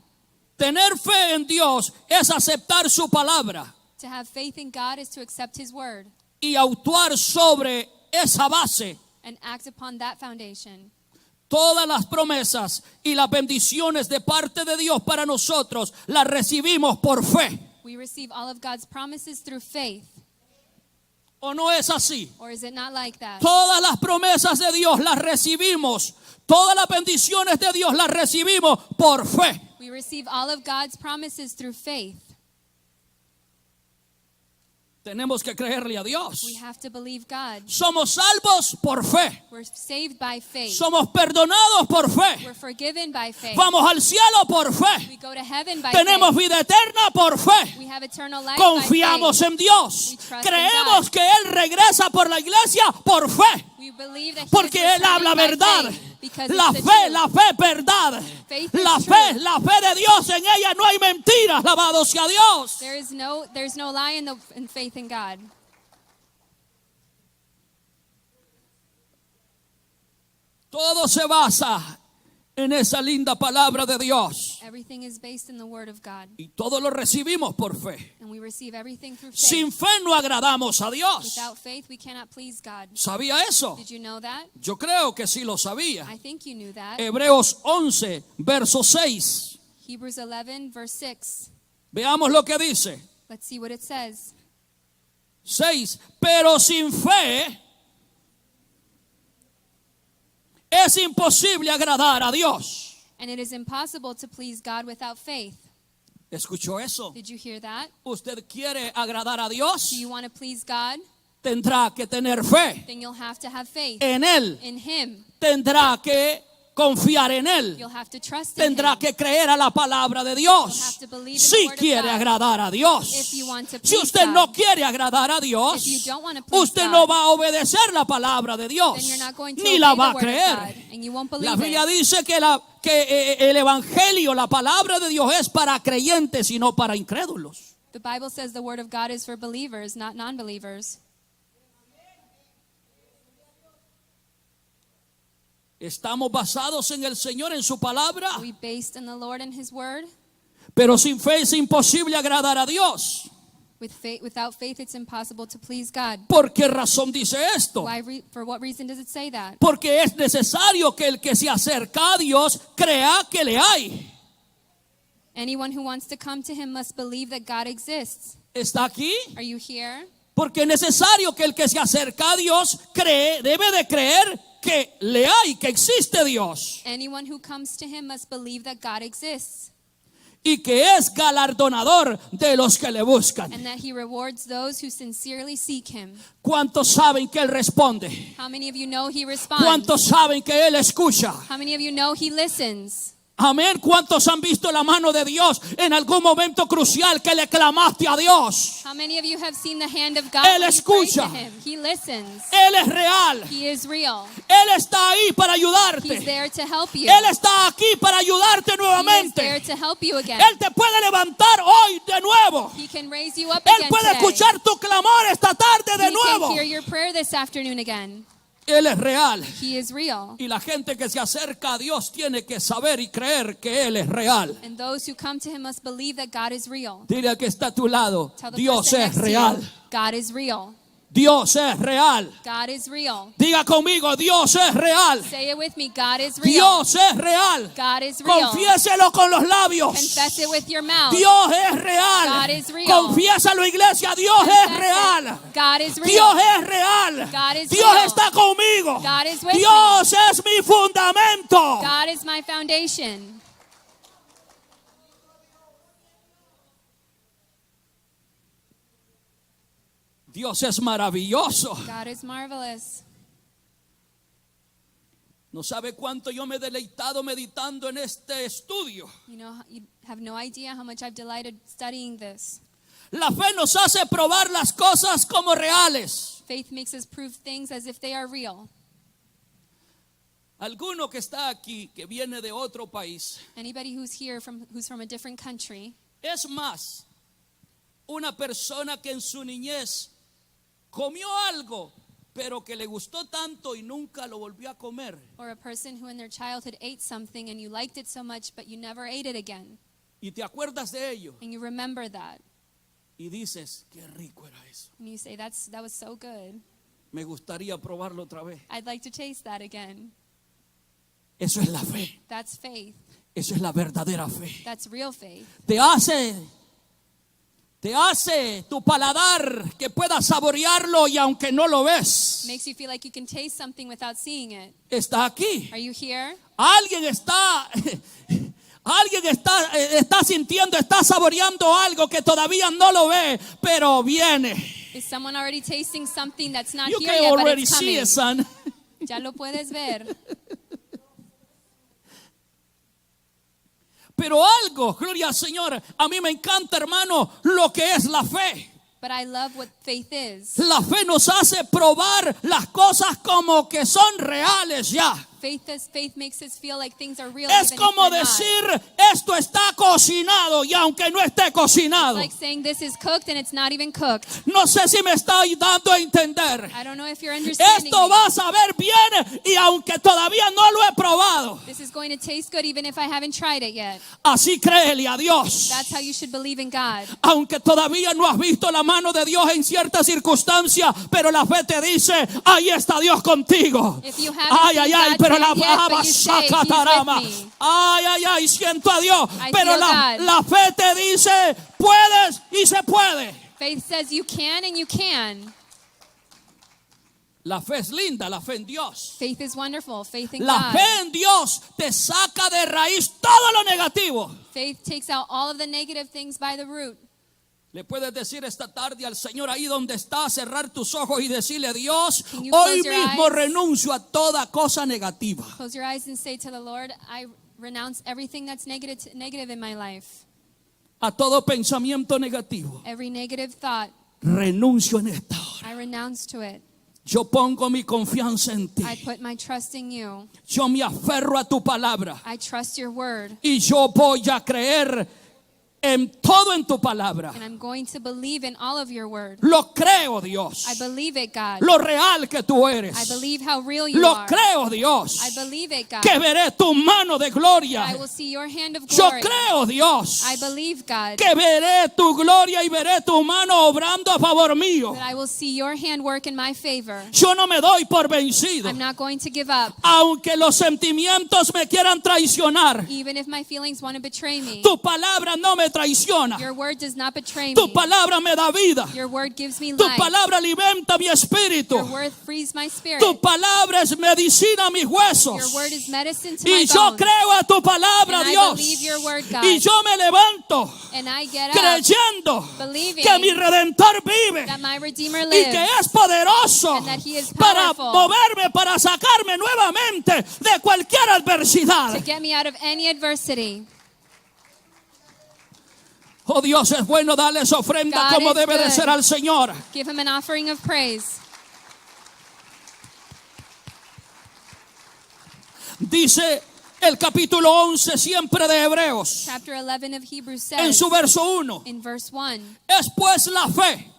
Tener fe en Dios es aceptar su palabra To have faith in God is to accept his word y actuar sobre esa base. and act upon that foundation. Todas las promesas y las bendiciones de parte de Dios para nosotros las recibimos por fe. We receive all of God's promises through faith. ¿O no es así? Or is it not like that? Todas las promesas de Dios las recibimos. Todas las bendiciones de Dios las recibimos por fe. We receive all of God's promises through faith. Tenemos que creerle a Dios. We have to believe God. Somos salvos por fe. We're saved by faith. Somos perdonados por fe. We're forgiven by faith. Vamos al cielo por fe. We go to heaven by Tenemos faith. vida eterna por fe. We have eternal life Confiamos by faith. en Dios. We trust Creemos in God. que Él regresa por la iglesia por fe. We believe that he Porque is Él habla returning by verdad. faith, because La it's the fe, truth. la fe es verdad. Faith is La fe de Dios, en ella no hay mentiras. Alabado sea Dios. There's no lie in faith in God. Todo se basa en esa linda palabra de Dios. Everything is based in the word of God. Y todo lo recibimos por fe. And we receive everything through faith. Sin fe no agradamos a Dios. Without faith, we cannot please God. ¿Sabía eso? Did you know that? Yo creo que sí lo sabía. I think you knew that. Hebreos 11, verso 6. Hebrews 11, verse 6. Veamos lo que dice. Let's see what it says. 6. Pero sin fe es imposible agradar a Dios. And it is impossible to please God without faith. ¿Escuchó eso? Did you hear that? ¿Usted quiere agradar a Dios? Do you want to please God? Tendrá que tener fe Then you'll have to have faith en Él. in Him. Tendrá que confiar en Él. You'll have to trust in Tendrá Him. que creer a la palabra de You'll Dios. have to believe in Si the word of quiere God. agradar a Dios. If you want to Si please usted God. no quiere agradar a Dios, If you don't want to please usted God, no va a obedecer la palabra de then Dios. you're not going to Ni obey la the va a word of God, creer. and you won't La believe Biblia it. dice que el evangelio, la palabra de Dios es para creyentes y no para incrédulos. The Bible says the word of God is for believers, not non-believers. Estamos basados en el Señor, en su palabra, Are we based in the Lord and His word? pero sin fe es imposible agradar a Dios. Without faith, it's impossible to please God. ¿Por qué razón dice esto? For what reason does it say that? Porque es necesario que el que se acerca a Dios crea que le hay. Anyone who wants to come to Him must believe that God exists. ¿Está aquí? Are you here? Porque es necesario que el que se acerca a Dios debe de creer que le hay, que existe Dios. Anyone who comes to Him must believe that God exists Y que es galardonador de los que le buscan. and that He rewards those who sincerely seek Him. ¿Cuántos saben que Él responde? How many of you know He responds? ¿Cuántos saben que Él escucha? How many of you know He listens? Amén. ¿Cuántos han visto la mano de Dios en algún momento crucial que le clamaste a Dios? How many of you have seen the hand of God Él when you pray escucha. to Him? He listens. Él es real. He is real. Él está ahí para He's ayudarte. there to help you. Él está aquí para ayudarte He is there nuevamente. to help you again. Él te puede levantar hoy de nuevo. He can raise you up Él again puede today. escuchar tu clamor esta tarde de He nuevo. can hear your prayer this afternoon again. Él es real. He is real. Y la gente que se acerca a Dios tiene que saber y creer que Él es real. And those who come to Him must believe that God is real. Dile al que está a tu lado, Tell the Dios person es next to real. you, God is real. Dios es real. God is real. Diga conmigo, Dios es real. Say it with me. God is real. Dios es real. God is real. Confiéselo con los labios. Confess it with your mouth. Dios es real. God is real. Confiésalo, iglesia. Dios Confess es it. real. God is real. Dios es real. God is Dios real. está conmigo. God is with Dios es mi fundamento. God is my foundation. Dios es maravilloso. God is marvelous. No sabe cuánto yo me he deleitado meditando en este estudio. You have no idea how much I've delighted studying this. La fe nos hace probar las cosas como reales. Faith makes us prove things as if they are real. Alguno que está aquí, que viene de otro país, Anybody who's here who's from a different country, es más, una persona que en su niñez comió algo, pero que le gustó tanto y nunca lo volvió a comer. or a person who in their childhood ate something and you liked it so much but you never ate it again, Y te acuerdas de ello and you remember that, y dices, qué rico era eso. and you say, that was so good. Me gustaría probarlo otra vez. I'd like to taste that again. Eso es la fe. That's faith. Eso es la verdadera fe. That's real faith. Te hace tu paladar que puedas saborearlo y aunque no lo ves, Makes you feel like you can taste something without seeing it. está aquí. Are you here? Alguien está sintiendo, está saboreando algo que todavía no lo ve, pero viene. Is someone already tasting something that's not You here can yet, but already it's see coming? it, son. Ya lo puedes ver. Pero algo, gloria al Señor, a mí me encanta, hermano, lo que es la fe. But I love what faith is. La fe nos hace probar las cosas como que son reales ya. Faith makes us feel like things are real. Es even como if they're decir, esto está cocinado y aunque no esté not. cocinado. Like saying this is cooked and it's not even cooked. No sé si me está dando a entender. I don't know if you're understanding Esto me. va a saber bien y aunque todavía no lo he probado. This is going to taste good even if I haven't tried it yet. Así créele a Dios. That's how you should believe in God. Aunque todavía no has visto la mano de Dios en ciertas circunstancias, pero la fe te dice, ahí está Dios contigo. If you haven't Ay, seen ay, ay, God pero do la it yet, baba but you say, saca He's tarama. with me. Ay, ay, ay, siento a Dios. I Pero feel la God. fe te dice, puedes y se puede. Faith says you can and you can. La fe es linda, la fe en Dios. Faith is wonderful. Faith in La God. fe en Dios te saca de raíz todo lo negativo. Faith takes out all of the negative things by the root. Le puedes decir esta tarde al Señor ahí donde está, cerrar tus ojos y decirle, Dios, Can you hoy close your mismo eyes? renuncio a toda cosa negativa. Close your eyes and say to the Lord, I renounce everything that's negative in my life. A todo pensamiento negativo. Every negative thought, Renuncio en esta hora. I renounce to it. Yo pongo mi confianza en ti. I put my trust in you. Yo me aferro a tu palabra. I trust your word. Y yo voy a creer en todo en tu palabra. And I'm going to believe in all of your word. Lo creo, Dios. I believe it, God. Lo real que tú eres. I believe how real you Lo are. creo, Dios. I believe it, God. Que veré tu mano de gloria. I will see your hand of Yo glory. creo, Dios. I believe, God, Que veré tu gloria y veré tu mano obrando a favor mío. that I will see your hand work in my favor. Yo no me doy por vencido. I'm not going to give up. Aunque los sentimientos me quieran traicionar, Even if my feelings want to betray me. tu palabra no me traiciona. Your word does not betray Tu me. palabra me da vida. Your word gives me Tu life. palabra alimenta mi espíritu. Your word frees my spirit. Tu palabra es medicina a mis huesos. Your word is medicine to Y my yo bones. creo a tu palabra, And I Dios. believe your word, God. Y yo me levanto And I get up creyendo believing que mi Redentor vive that my Redeemer y que lives. es poderoso And that he is para powerful. moverme, para sacarme nuevamente de cualquier adversidad. To get me out of any adversity. Oh, Dios es bueno, darle esa ofrenda God como is debe de good. ser al Señor. Give him an offering of praise. Dice el capítulo 11 siempre de Hebreos, Chapter 11 of Hebrews en says su verso 1, in verse 1, es pues la fe,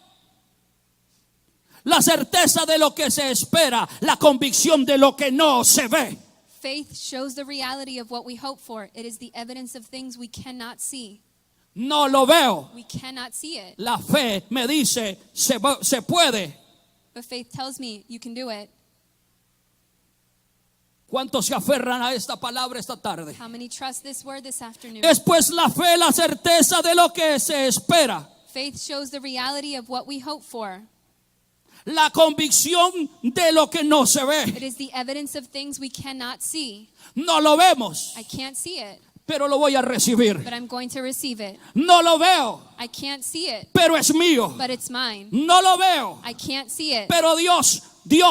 la certeza de lo que se espera, la convicción de lo que no se ve. faith shows the reality of what we hope for. It is the evidence of things we cannot see. No lo veo. We cannot see it. La fe me dice, se puede. But faith tells me you can do it. ¿Cuántos se aferran a esta palabra esta tarde? How many trust this word this afternoon? Es pues la fe, la certeza de lo que se espera, Faith shows the reality of what we hope for. la convicción de lo que no se It ve. is the evidence of things we cannot see. No lo vemos, I can't see it, pero lo voy a recibir. but I'm going to receive it. No lo veo, I can't see it, pero es mío. but it's mine. No lo veo, I can't see it, pero Dios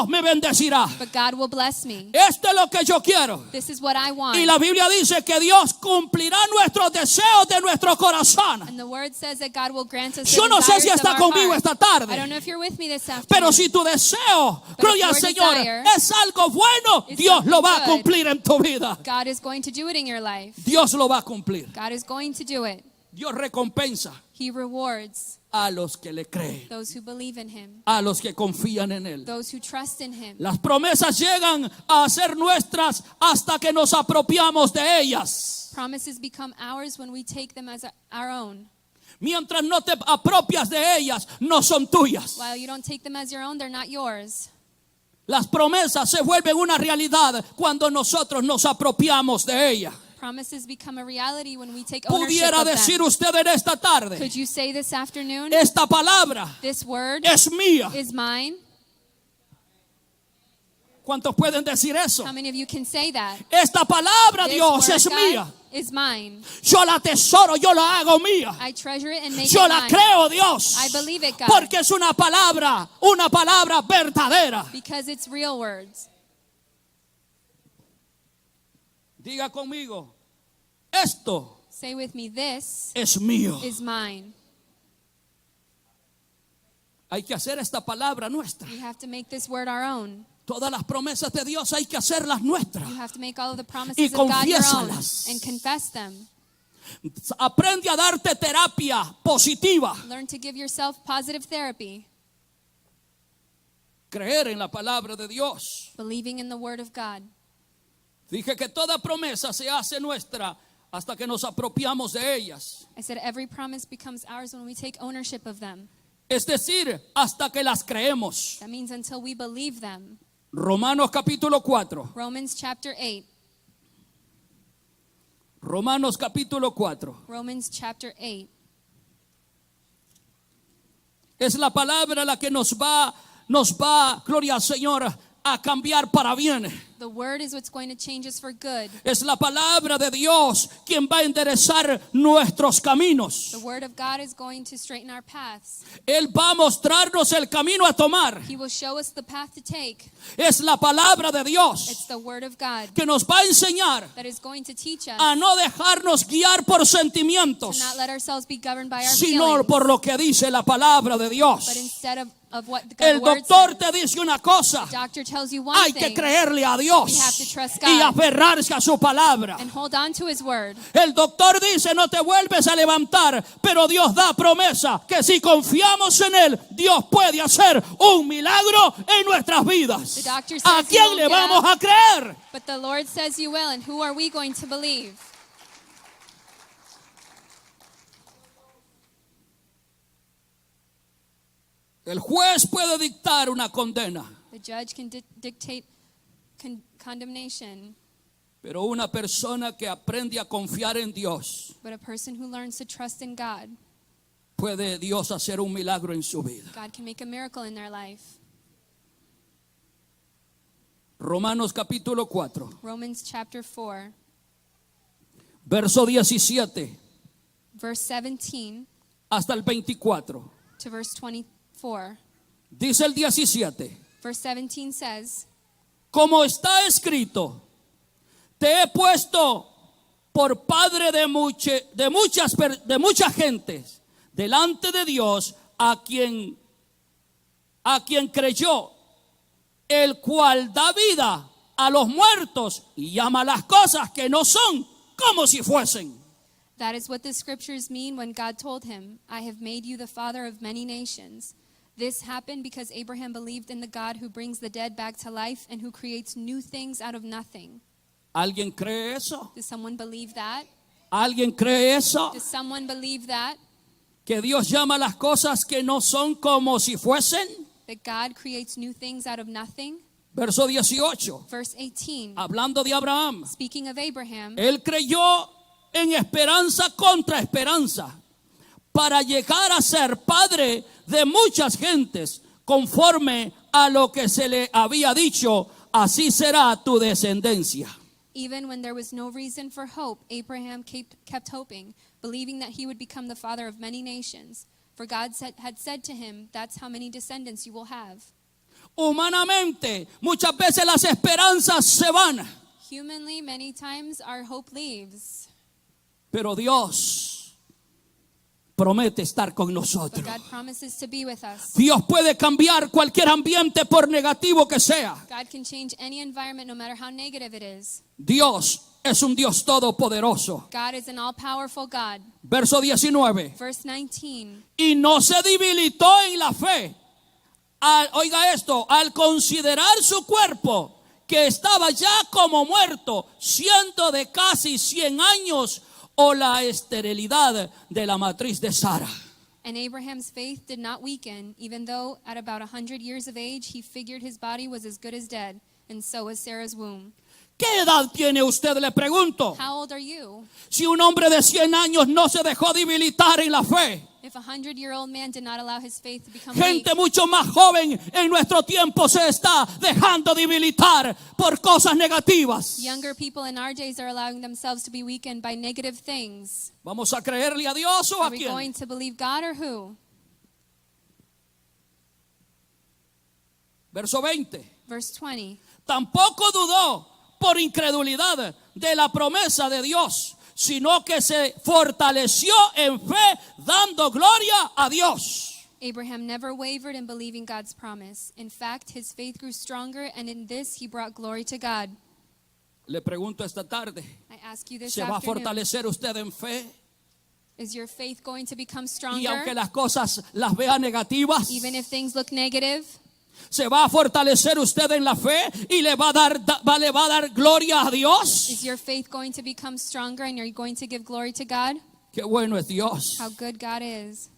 me bendecirá. but God will bless me. Esto es lo que yo quiero. This is what I want. Y la Biblia dice que Dios cumplirá nuestros deseos de nuestro corazón. And the word says that God will grant us the Yo no sé desires si of está our conmigo heart. esta tarde. I don't know if you're with me this afternoon. Pero si tu deseo, But gloria if al your Señor, desire es algo bueno, is Dios lo va a something good, cumplir en tu vida. God is going to do it in your life. Dios lo va a cumplir. God is going to do it. Dios recompensa He rewards a los que le creen, those who believe in him, a los que confían en Él. those who trust in him. Las promesas llegan a ser nuestras hasta que nos apropiamos de ellas. Promises become ours when we take them as our own. Mientras no te apropias de ellas, no son tuyas. While you don't take them as your own, they're not yours. Las promesas se vuelven una realidad cuando nosotros nos apropiamos de ellas. Promises become a reality when we take ownership Pudiera of them. decir usted en esta tarde, Could you say this afternoon, esta palabra this word es mía. is mine? ¿Cuántos pueden decir eso? How many of you can say that? Esta palabra, This Dios, word, es God, mía. is mine. Yo la atesoro, yo la hago mía. I treasure it and make Yo it la mine. creo, Dios. I believe it, God. Porque es una palabra verdadera. Because it's real words. Diga conmigo, esto Say with me, this es mío. is mine. Hay que hacer esta palabra nuestra. We have to make this word our own. Todas las promesas de Dios hay que hacerlas nuestras. You have to make all of the promises Y of God your own confiésalas. and confess them. Aprende a darte terapia positiva. Learn to give yourself positive therapy, Creer en la palabra de Dios. believing in the word of God. Dije que toda promesa se hace nuestra hasta que nos apropiamos de ellas. I said every promise becomes ours when we take ownership of them. Es decir, hasta que las creemos. That means until we believe them. Romanos capítulo 4. Romans chapter 8. Romanos capítulo 4. Romans chapter 8. Es la palabra la que nos va, gloria al Señor, a cambiar para bien. The word is what's going to change us for good. Es la palabra de Dios quien va a enderezar nuestros caminos. The word of God is going to straighten our paths. Él va a mostrarnos el camino a tomar. He will show us the path to take. Es la palabra de Dios It's the word of God que nos va a enseñar that is going to teach us a no dejarnos guiar por to sentimientos, not let ourselves be governed by our sino feelings, por lo que dice la palabra de but Dios. instead of what El the word doctor says. te dice una cosa, Doctor tells you one hay que thing creerle a Dios We have to trust y God. aferrarse a su palabra. and hold on to his word. El doctor dice no te vuelves a levantar, pero Dios da promesa que si confiamos en Él, Dios puede hacer un milagro en nuestras vidas. The doctor ¿A says you quién won't le get vamos up. a creer? But the Lord says you will, and who are we going to believe? El juez puede dictar una condena, The judge can dictate condemnation, pero una persona que aprende a confiar en Dios, but a person who learns to trust in God, puede Dios hacer un milagro en su vida. God can make a miracle in their life. Romanos capítulo 4, Romans chapter 4, verso 17 verse 17 hasta el 24. to verse 24. Dice el 17, Verse 17 says, como está escrito, te he puesto por padre de muchas gentes delante de Dios a quien creyó, el cual da vida a los muertos y llama las cosas que no son como si fuesen. That is what the scriptures mean when God told him, I have made you the father of many nations. This happened because Abraham believed in the God who brings the dead back to life and who creates new things out of nothing. ¿Alguien cree eso? Does someone believe that? ¿Alguien cree eso? Does someone believe that? Que Dios llama las cosas que no son como si fuesen. That God creates new things out of nothing? Verso 18, Verse 18, hablando de Abraham. speaking of Abraham, Él creyó en esperanza contra esperanza para llegar a ser padre de muchas gentes, conforme a lo que se le había dicho, así será tu descendencia. even when there was no reason for hope, Abraham kept hoping, believing that he would become the father of many nations. For God had said to him, that's how many descendants you will have. Humanamente, muchas veces las esperanzas se van, Humanly, many times our hope leaves, pero Dios promete estar con but nosotros. God promises to be with us. Dios puede cambiar cualquier ambiente por negativo que sea. God can change any environment no matter how negative it is. Dios es un Dios todopoderoso. God is an all-powerful God. Verso 19. Verse 19, Y no se debilitó en la fe. Oiga esto, al considerar su cuerpo, que estaba ya como muerto, siendo de casi 100 años, o la esterilidad de la matriz de Sara. and Abraham's faith did not weaken, even though at about 100 years of age he figured his body was as good as dead, and so was Sarah's womb. ¿Qué edad tiene usted? Le pregunto. How old are you? Si un hombre de 100 años no se dejó debilitar en la fe, If a 100-year-old man did not allow his faith to become weak, gente mucho más joven en nuestro tiempo se está dejando debilitar por cosas negativas. younger people in our days are allowing themselves to be weakened by negative things. ¿Vamos a creerle a Dios o a Are we going quién? to believe God or who? Verso 20. Verse 20. Tampoco dudó por incredulidad de la promesa de Dios, sino que se fortaleció en fe, dando gloria a Dios. Abraham never wavered in believing God's promise. In fact, his faith grew stronger, and in this he brought glory to God. Le pregunto esta tarde, I ask you this ¿se va a afternoon, fortalecer usted en fe? is your faith going to become Y aunque stronger? las cosas las vea negativas, Even if things look negative, ¿se va a fortalecer usted en la fe y le va a dar gloria a Dios? is your faith going to become stronger and you're going to give glory to God? Qué bueno es Dios. How good God is.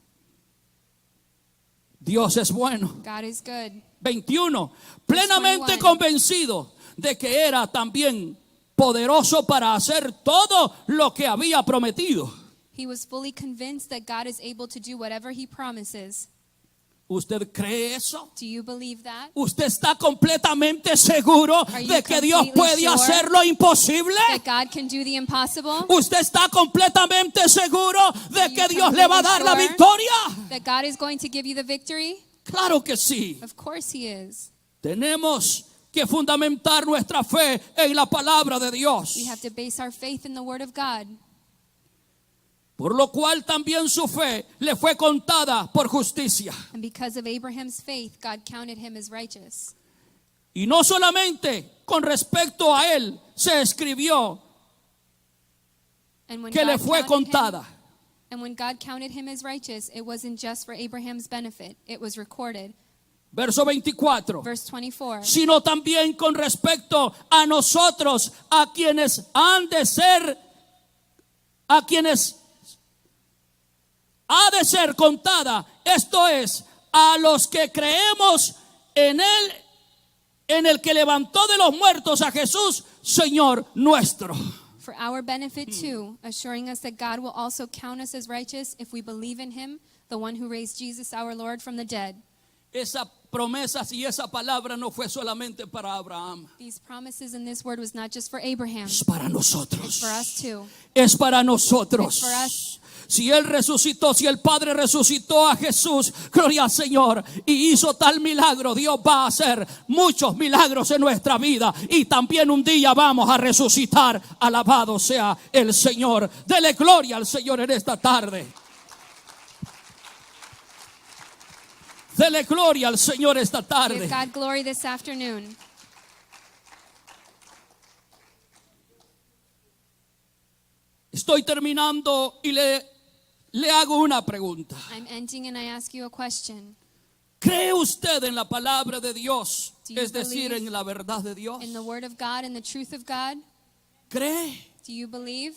Dios es bueno. God is good. 21. Plenamente 21. convencido de que era también poderoso para hacer todo lo que había prometido. He was fully convinced that God is able to do whatever he promises. ¿Usted cree eso? Do you believe that? ¿Usted está completamente seguro Are you de que Dios completely puede sure hacer lo imposible? That God can do the impossible? ¿Usted está completamente seguro de Are que you Dios le va a dar la completely victoria? That God is going to give you the victory? Claro que sí. Of course he is. Tenemos que fundamentar nuestra fe en la palabra de Dios. We have to base our faith in the word of God. Por lo cual también su fe le fue contada por justicia. And because of Abraham's faith, God counted him as righteous. Y no solamente con respecto a él se escribió And when que le God fue counted him- contada. And when God counted him as righteous, it wasn't just for Abraham's benefit. It was recorded. Verso 24. Verse 24. Sino también con respecto a nosotros, a quienes ha de ser contada. Esto es, a los que creemos en él, en el que levantó de los muertos a Jesús, Señor nuestro. For our benefit too, assuring us that God will also count us as righteous if we believe in him, the one who raised Jesus our Lord from the dead. Esa promesa y esa palabra no fue solamente para Abraham, These promises in this word was not just for Abraham. es para It's nosotros. for us too. Es para nosotros. It's for us. Si Él resucitó, si el Padre resucitó a Jesús, gloria al Señor, y hizo tal milagro, Dios va a hacer muchos milagros en nuestra vida. Y también un día vamos a resucitar. Alabado sea el Señor. Dele gloria al Señor en esta tarde. Dele gloria al Señor esta Give tarde. God glory this afternoon. Estoy terminando y le hago una pregunta. I'm ending and I ask you a question. ¿Cree usted en la palabra de Dios? Do you Es decir, believe en la verdad de Dios. In the word of God and the truth of God? ¿Cree? Do you believe?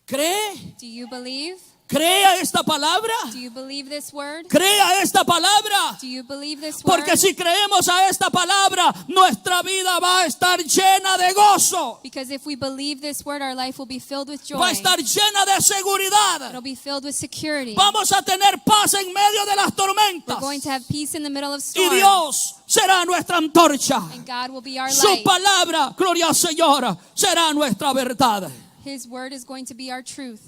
¿Cree? Do you believe? ¿Crea esta palabra? Do you believe this word? ¿Crea esta palabra? Do you believe this word? Porque si creemos a esta palabra, nuestra vida va a estar llena de gozo. Because if we believe this word, our life will be filled with joy. Va a estar llena de seguridad. It'll be filled with security. Vamos a tener paz en medio de las We're tormentas. going to have peace in the middle of Y storms. Dios será nuestra antorcha. And God will be our Su light. palabra, gloria al Señor, será nuestra verdad. His word is going to be our truth.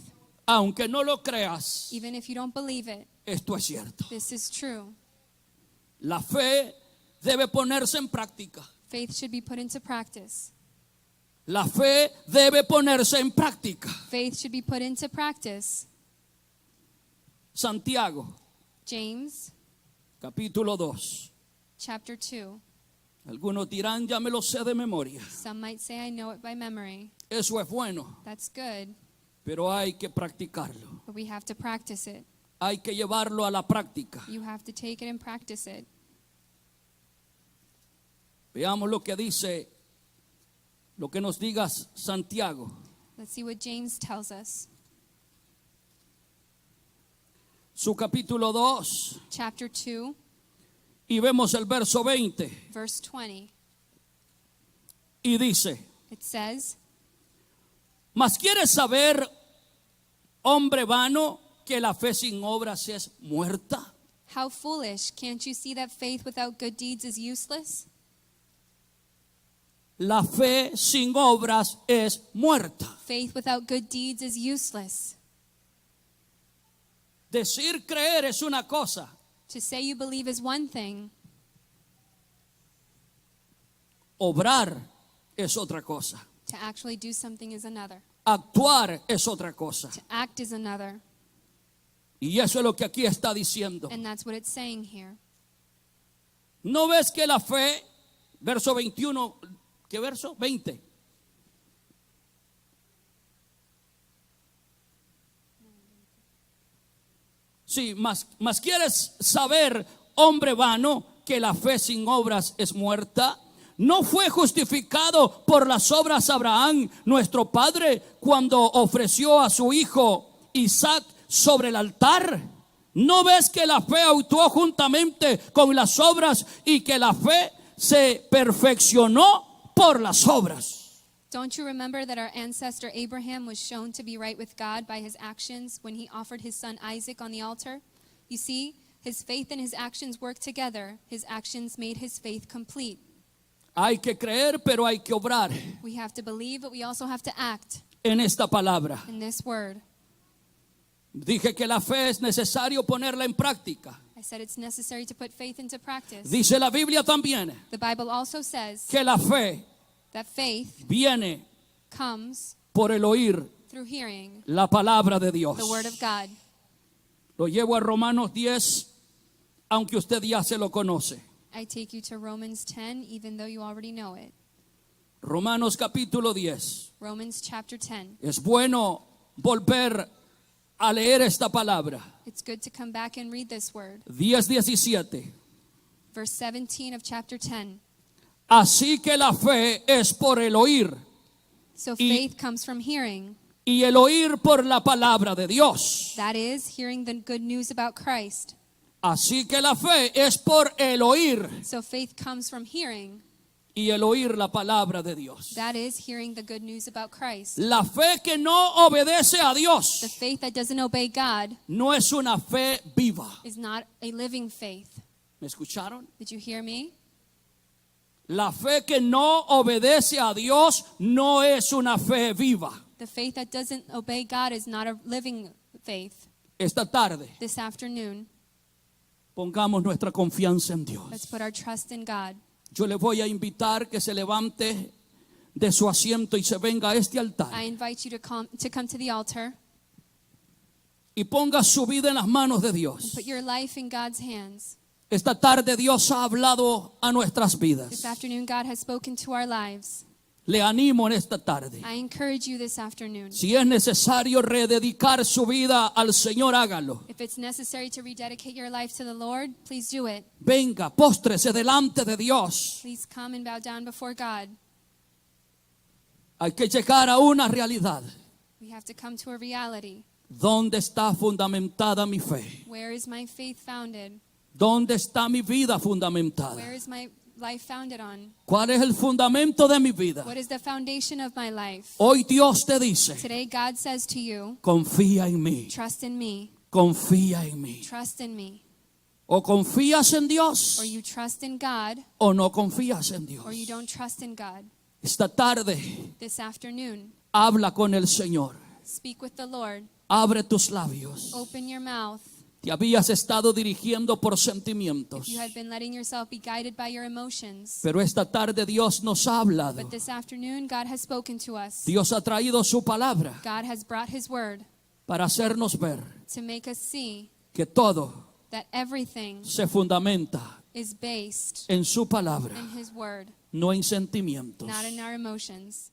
Aunque no lo creas, Even if you don't believe it, esto es cierto. this is true. La fe debe ponerse en práctica. Faith should be put into practice. La fe debe ponerse en práctica. Faith should be put into practice. Santiago, James capítulo 2. chapter 2. Algunos dirán, ya me lo sé de memoria. Some might say I know it by memory. Eso es bueno, That's good, pero hay que practicarlo. but we have to practice it. Hay que llevarlo a la práctica. You have to take it and practice it. Veamos lo que dice, lo que nos diga Santiago. Let's see what James tells us. Su capítulo 2. Chapter 2, Y vemos el verso 20. verse 20. Y dice, It says, Mas quieres saber, hombre vano, que la fe sin obras es muerta. how foolish, can't you see that faith without good deeds is useless? La fe sin obras es muerta. Faith without good deeds is useless. Decir creer es una cosa, To say you believe is one thing, obrar es otra cosa, to actually do something is another. actuar es otra cosa. To act is another. Y eso es lo que aquí está diciendo. And that's what it's saying here. ¿No ves que la fe, verso 21, ¿qué verso? 20. Sí, más quieres saber, hombre vano, que la fe sin obras es muerta. ¿No fue justificado por las obras Abraham, nuestro padre, cuando ofreció a su hijo Isaac sobre el altar? ¿No ves que la fe actuó juntamente con las obras y que la fe se perfeccionó por las obras? Don't you remember that our ancestor Abraham was shown to be right with God by his actions when he offered his son Isaac on the altar? You see, his faith and his actions worked together. His actions made his faith complete. Hay que creer, pero hay que obrar We have to believe, but we also have to act en esta palabra. in this word. Dije que la fe es necesario ponerla en práctica. I said it's necessary to put faith into practice. Dice la Biblia también The Bible also says que la fe that faith viene comes por el oír through hearing la palabra de Dios. the word of God. Lo llevo a Romanos 10, aunque usted ya se lo conoce. I take you to Romans 10, even though you already know it. Romanos capítulo 10. Romans chapter 10. Es bueno volver a leer esta palabra. It's good to come back and read this word. 10:17. Verse 17 of chapter 10. Así que la fe es por el oír, So Y- faith comes from hearing. y el oír por la palabra de Dios. That is, hearing the good news about Christ. Así que la fe es por el oír, So faith comes from hearing. y el oír la palabra de Dios. That is, hearing the good news about Christ. La fe que no obedece a The Dios faith that doesn't obey God no es una fe viva. is not a living faith. ¿Me escucharon? Did you hear me? La fe que no obedece a Dios no es una fe viva. The faith that doesn't obey God is not a living faith. Esta tarde This afternoon, pongamos nuestra confianza en Dios. let's put our trust in God. Yo le voy a invitar que se levante de su asiento y se venga a este altar I invite you to come to the altar y ponga su vida en las manos de and Dios. put your life in God's hands. Esta tarde Dios ha hablado a nuestras This vidas. afternoon, God has spoken to our lives. Le animo en esta tarde. I encourage you this afternoon. Si es necesario rededicar su vida al Señor, hágalo. If it's necessary to rededicate your life to the Lord, please do it. Venga, póstrese delante de Dios. Please come and bow down before God. Hay que llegar a una realidad. We have to come to a reality. ¿Dónde está fundamentada mi fe? Where is my faith founded? ¿Dónde está mi vida fundamentada? Where is my life founded on? ¿Cuál es el fundamento de mi vida? What is the foundation of my life? Hoy Dios te dice, Today, God says to you, confía en mí, trust in me, confía en mí. trust in me. O confías en Dios Or you trust in God, o no confías en Dios. or you don't trust in God. Esta tarde This afternoon, habla con el Señor. speak with the Lord. Abre tus labios. Open your mouth. Te habías estado dirigiendo por sentimientos, You had been letting yourself be guided by your emotions. pero esta tarde Dios nos ha hablado. But this afternoon, God has spoken to us. Dios ha traído su palabra God has brought His word para hacernos ver to make us see que todo that everything se fundamenta is based en su palabra, in His word, no en sentimientos. not in our emotions.